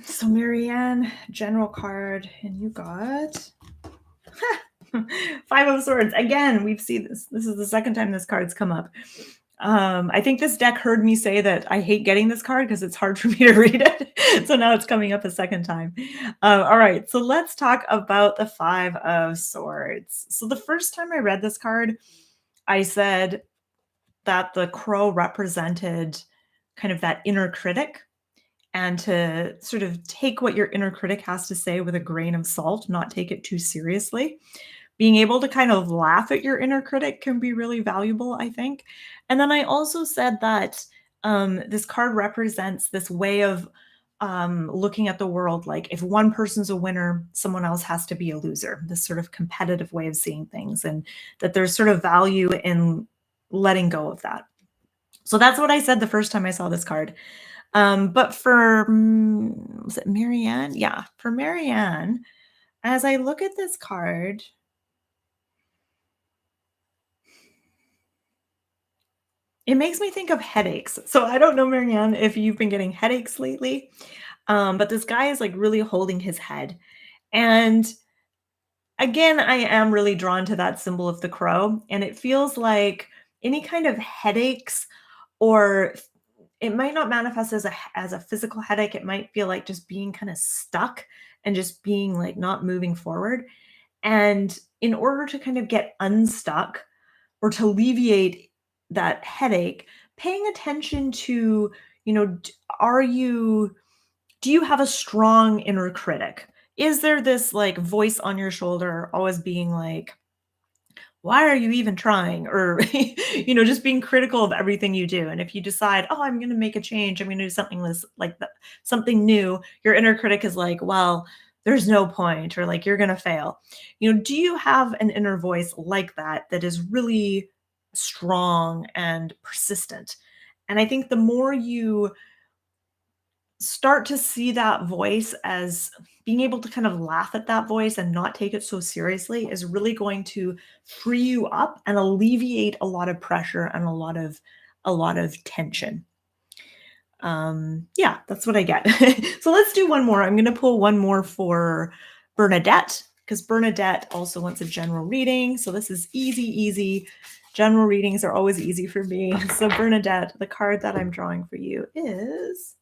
So Marianne, general card, and you got Five of Swords. Again, we've seen this. This is the second time this card's come up. I think this deck heard me say that I hate getting this card because it's hard for me to read it. So now it's coming up a second time. All right, so let's talk about the Five of Swords. So the first time I read this card, I said that the crow represented kind of that inner critic, and to sort of take what your inner critic has to say with a grain of salt, not take it too seriously. Being able to kind of laugh at your inner critic can be really valuable, I think. And then I also said that this card represents this way of looking at the world. Like if one person's a winner, someone else has to be a loser, this sort of competitive way of seeing things, and that there's sort of value in letting go of that. So that's what I said the first time I saw this card. But for, was it Marianne? Yeah, for Marianne, as I look at this card, it makes me think of headaches. So I don't know, Marianne, if you've been getting headaches lately, but this guy is like really holding his head. And again, I am really drawn to that symbol of the crow. And it feels like any kind of headaches, or it might not manifest as a physical headache. It might feel like just being kind of stuck and just being like not moving forward. And in order to kind of get unstuck or to alleviate that headache, paying attention to, are you, do you have a strong inner critic? Is there this like voice on your shoulder always being like, why are you even trying? Or, just being critical of everything you do. And if you decide, oh, I'm going to make a change, I'm going to do something like that, something new, your inner critic is like, well, there's no point, or like, you're going to fail. Do you have an inner voice like that is really strong and persistent? And I think the more you start to see that voice as being able to kind of laugh at that voice and not take it so seriously is really going to free you up and alleviate a lot of pressure and a lot of tension. Yeah, that's what I get. So let's do one more. I'm going to pull one more for Bernadette, because Bernadette also wants a general reading. So this is easy. General readings are always easy for me. So Bernadette, the card that I'm drawing for you is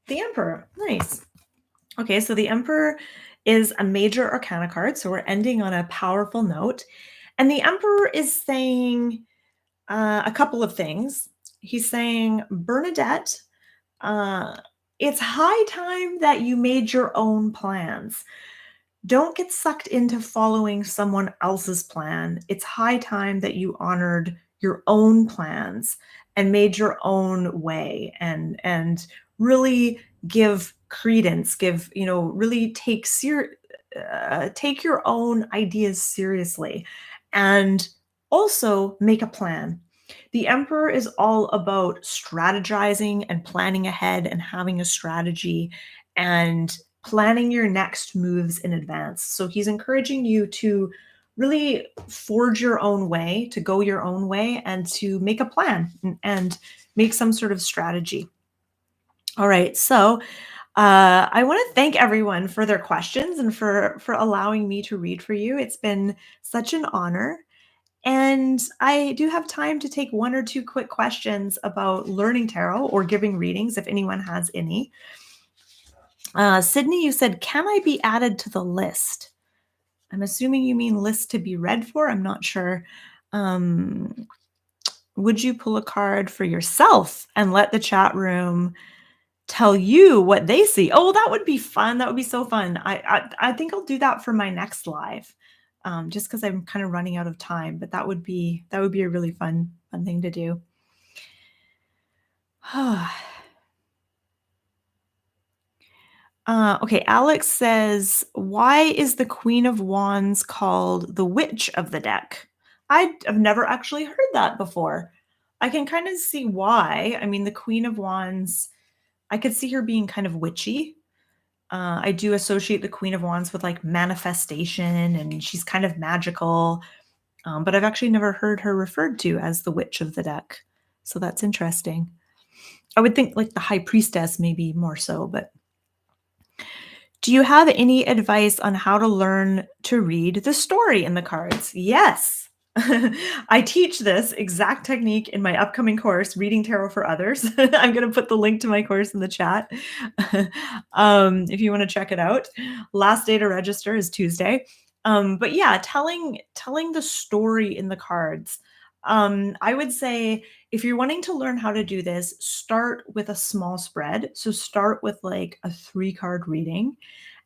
the Emperor. Nice. Okay, so the Emperor is a major arcana card, so we're ending on a powerful note. And the Emperor is saying a couple of things. He's saying, Bernadette, it's high time that you made your own plans. Don't get sucked into following someone else's plan. It's high time that you honored your own plans and made your own way, and really give credence, really take your own ideas seriously, and also make a plan. The Emperor is all about strategizing and planning ahead and having a strategy and planning your next moves in advance. So he's encouraging you to really forge your own way, to go your own way, and to make a plan and make some sort of strategy. All right, so I want to thank everyone for their questions and for allowing me to read for you. It's been such an honor. And I do have time to take one or two quick questions about learning tarot or giving readings, if anyone has any. Sydney, you said, can I be added to the list? I'm assuming you mean list to be read for. I'm not sure. Would you pull a card for yourself and let the chat room tell you what they see? Oh, that would be fun. That would be so fun. I think I'll do that for my next live, just because I'm kind of running out of time. But that would be a really fun thing to do. Okay, Alex says, why is the Queen of Wands called the Witch of the deck? I've never actually heard that before. I can kind of see why. I mean, the Queen of Wands, I could see her being kind of witchy. I do associate the Queen of Wands with like manifestation, and she's kind of magical. But I've actually never heard her referred to as the witch of the deck. So that's interesting. I would think like the high priestess, maybe more so, but do you have any advice on how to learn to read the story in the cards? Yes. I teach this exact technique in my upcoming course, Reading Tarot for Others. I'm going to put the link to my course in the chat if you want to check it out. Last day to register is Tuesday. But yeah, telling the story in the cards. I would say if you're wanting to learn how to do this, start with a small spread. So start with like a 3-card reading.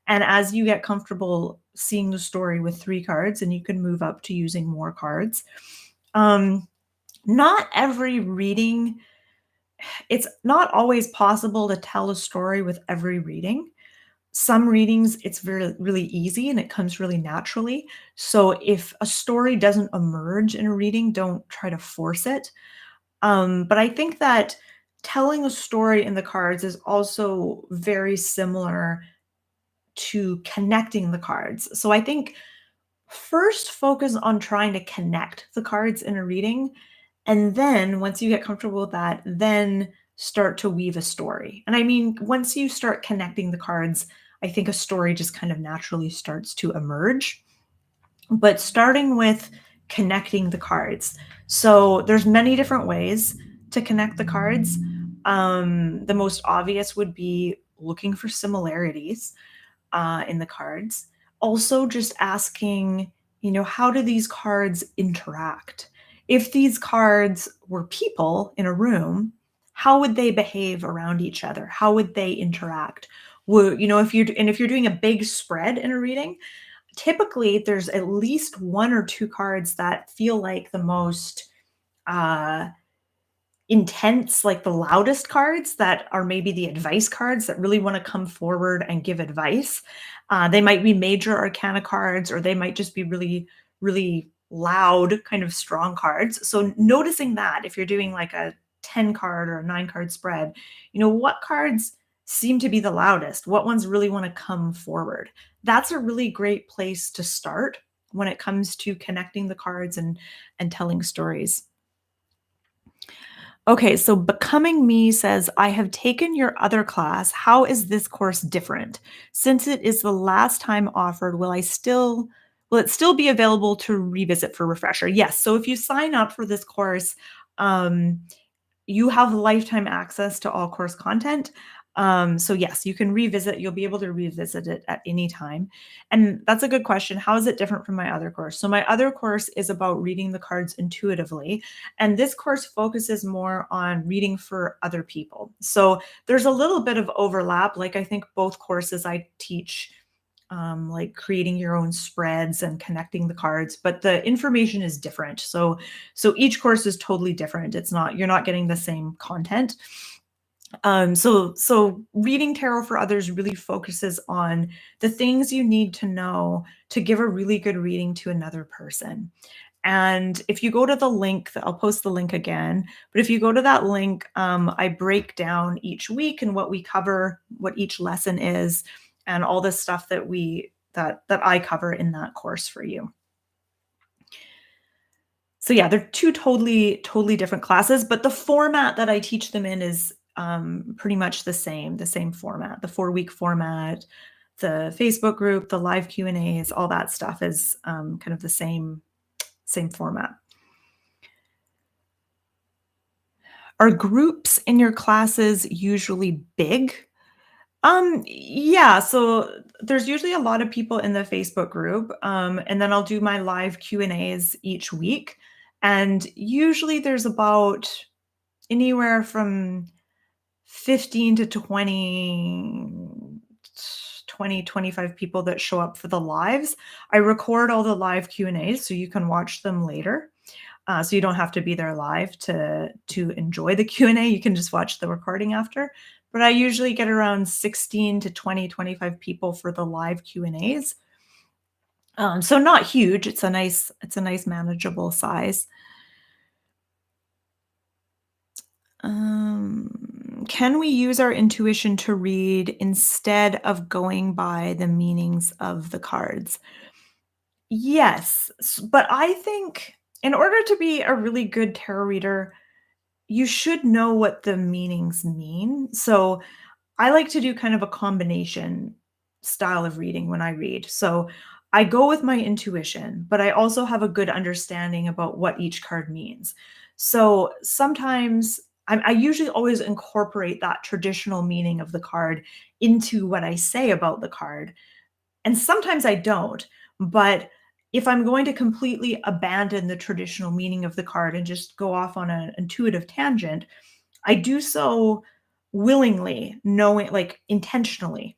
And as you get comfortable seeing the story with 3 cards, and you can move up to using more cards. Not every reading, it's not always possible to tell a story with every reading. Some readings, it's very really easy and it comes really naturally. So if a story doesn't emerge in a reading, don't try to force it. But I think that telling a story in the cards is also very similar to connecting the cards. So I think first focus on trying to connect the cards in a reading. And then once you get comfortable with that, then start to weave a story. And I mean, once you start connecting the cards, I think a story just kind of naturally starts to emerge. But starting with connecting the cards. So there's many different ways to connect the cards. The most obvious would be looking for similarities in the cards. Also, just asking, how do these cards interact? If these cards were people in a room, how would they behave around each other? How would they interact? If you're doing a big spread in a reading, typically there's at least 1 or 2 cards that feel like the most uh, intense, like the loudest cards that are maybe the advice cards that really want to come forward and give advice. They might be major arcana cards, or they might just be really, really loud, kind of strong cards. So noticing that if you're doing like a 10 card or a 9 card spread, what cards seem to be the loudest? What ones really want to come forward? That's a really great place to start when it comes to connecting the cards and telling stories. Okay, so Becoming Me says, I have taken your other class. How is this course different? Since it is the last time offered, will it still be available to revisit for refresher? Yes. So if you sign up for this course, um, you have lifetime access to all course content. So yes, you can revisit, you'll be able to revisit it at any time. And that's a good question. How is it different from my other course? So my other course is about reading the cards intuitively, and this course focuses more on reading for other people. So there's a little bit of overlap. Like I think both courses I teach like creating your own spreads and connecting the cards, but the information is different. So each course is totally different. You're not getting the same content. So reading tarot for others really focuses on the things you need to know to give a really good reading to another person. And if you go to the link, I'll post the link again, but if you go to that link, I break down each week and what we cover, what each lesson is, and all the stuff that I cover in that course for you. So yeah, they're 2 totally different classes, but the format that I teach them in is pretty much the same format. The 4-week format, the Facebook group, the live Q&As, all that stuff is kind of the same format. Are groups in your classes usually big? Yeah, so there's usually a lot of people in the Facebook group, and then I'll do my live Q&As each week, and usually there's about anywhere from 15 to 25 people that show up for the lives. I record all the live Q&As so you can watch them later. So you don't have to be there live to enjoy the Q&A. You can just watch the recording after. But I usually get around 16 to 25 people for the live Q&As. So not huge. It's a nice manageable size. Can we use our intuition to read instead of going by the meanings of the cards? Yes, but I think in order to be a really good tarot reader, you should know what the meanings mean. So I like to do kind of a combination style of reading when I read. So I go with my intuition, but I also have a good understanding about what each card means. So sometimes I usually always incorporate that traditional meaning of the card into what I say about the card. And sometimes I don't. But if I'm going to completely abandon the traditional meaning of the card and just go off on an intuitive tangent, I do so willingly, knowing, like, intentionally.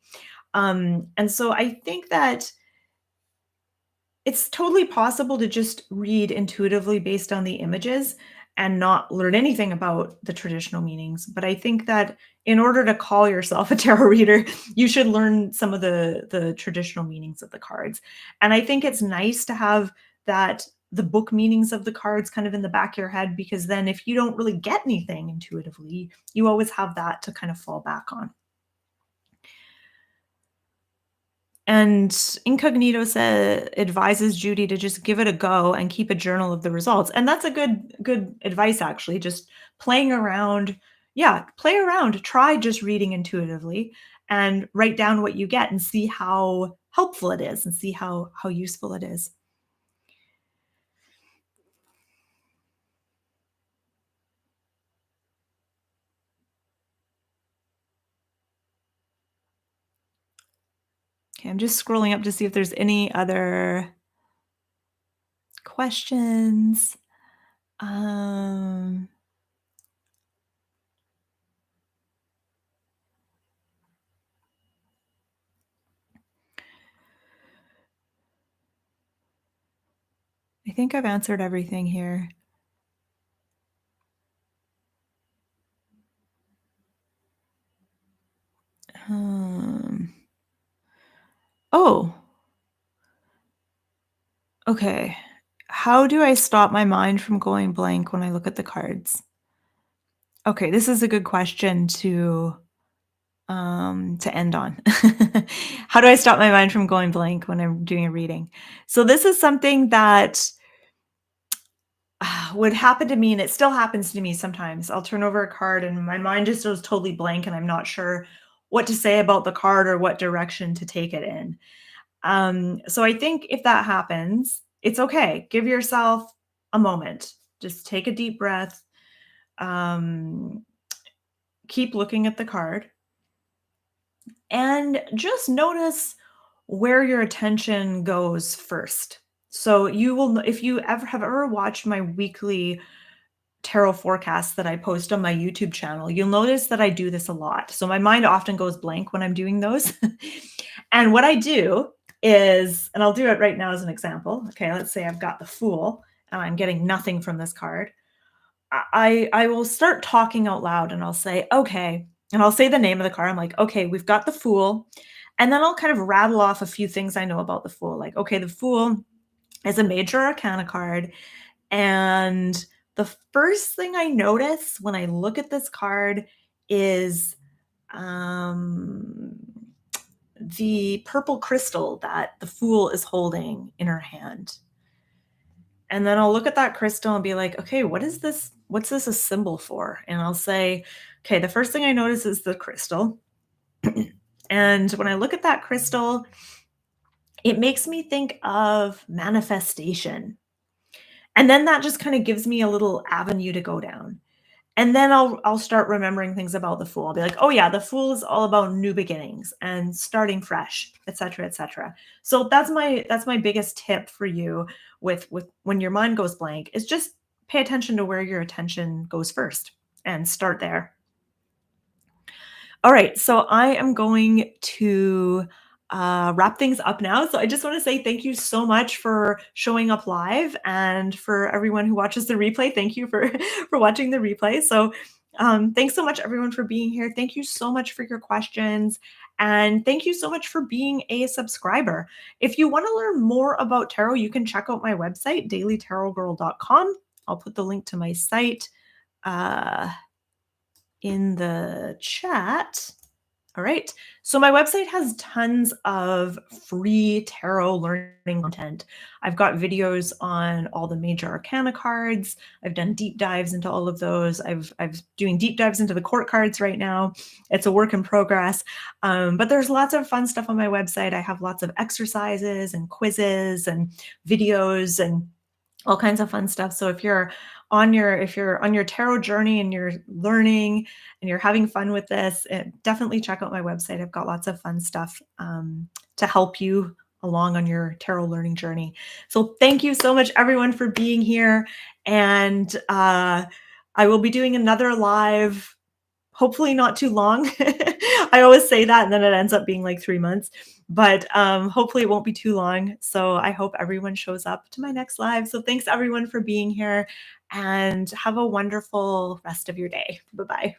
And so I think that it's totally possible to just read intuitively based on the images and not learn anything about the traditional meanings. But I think that in order to call yourself a tarot reader, you should learn some of the traditional meanings of the cards. And I think it's nice to have that the book meanings of the cards kind of in the back of your head, because then if you don't really get anything intuitively, you always have that to kind of fall back on. And Incognito advises Judy to just give it a go and keep a journal of the results. And that's a good advice, actually. Just playing around. Yeah, play around. Try just reading intuitively and write down what you get and see how helpful it is and see how useful it is. Okay, I'm just scrolling up to see if there's any other questions. Um I think I've answered everything here. Um Oh, okay. How do I stop my mind from going blank when I look at the cards? Okay, this is a good question to end on. How do I stop my mind from going blank when I'm doing a reading? So this is something that would happen to me, and it still happens to me sometimes. I'll turn over a card and my mind just goes totally blank and I'm not sure what to say about the card or what direction to take it in. So I think if that happens, it's okay. Give yourself a moment. Just take a deep breath. Um, keep looking at the card and just notice where your attention goes first. So you will, if you ever have ever watched my weekly tarot forecasts that I post on my YouTube channel, you'll notice that I do this a lot. So my mind often goes blank when I'm doing those. And what I do is, and I'll do it right now as an example. Okay, let's say I've got the Fool and I'm getting nothing from this card. I will start talking out loud and I'll say, okay, and I'll say the name of the card. I'm like, okay, we've got the Fool. And then I'll kind of rattle off a few things I know about the Fool. Like, okay, the Fool is a major arcana card. And the first thing I notice when I look at this card is um, the purple crystal that the Fool is holding in her hand. And then I'll look at that crystal and be like, okay, what is this? What's this a symbol for? And I'll say, okay, the first thing I notice is the crystal. And when I look at that crystal, it makes me think of manifestation. And then that just kind of gives me a little avenue to go down. And then I'll start remembering things about the Fool. I'll be like, "Oh yeah, the Fool is all about new beginnings and starting fresh, etc., etc." So that's my biggest tip for you with when your mind goes blank is just pay attention to where your attention goes first and start there. All right, so I am going to wrap things up now. So I just want to say thank you so much for showing up live, and for everyone who watches the replay, thank you for for watching the replay. So thanks so much, everyone, for being here. Thank you so much for your questions, and thank you so much for being a subscriber. If you want to learn more about tarot, you can check out my website, dailytarotgirl.com. I'll put the link to my site. In the chat. All right. So my website has tons of free tarot learning content. I've got videos on all the major arcana cards. I've done deep dives into all of those. I've doing deep dives into the court cards right now. It's a work in progress. But there's lots of fun stuff on my website. I have lots of exercises and quizzes and videos and all kinds of fun stuff. So if you're on your tarot journey and you're learning and you're having fun with this, definitely check out my website. I've got lots of fun stuff to help you along on your tarot learning journey. So thank you so much, everyone, for being here. And I will be doing another live, hopefully not too long. I always say that and then it ends up being like 3 months, but hopefully it won't be too long. So I hope everyone shows up to my next live. So thanks everyone for being here and have a wonderful rest of your day. Bye-bye.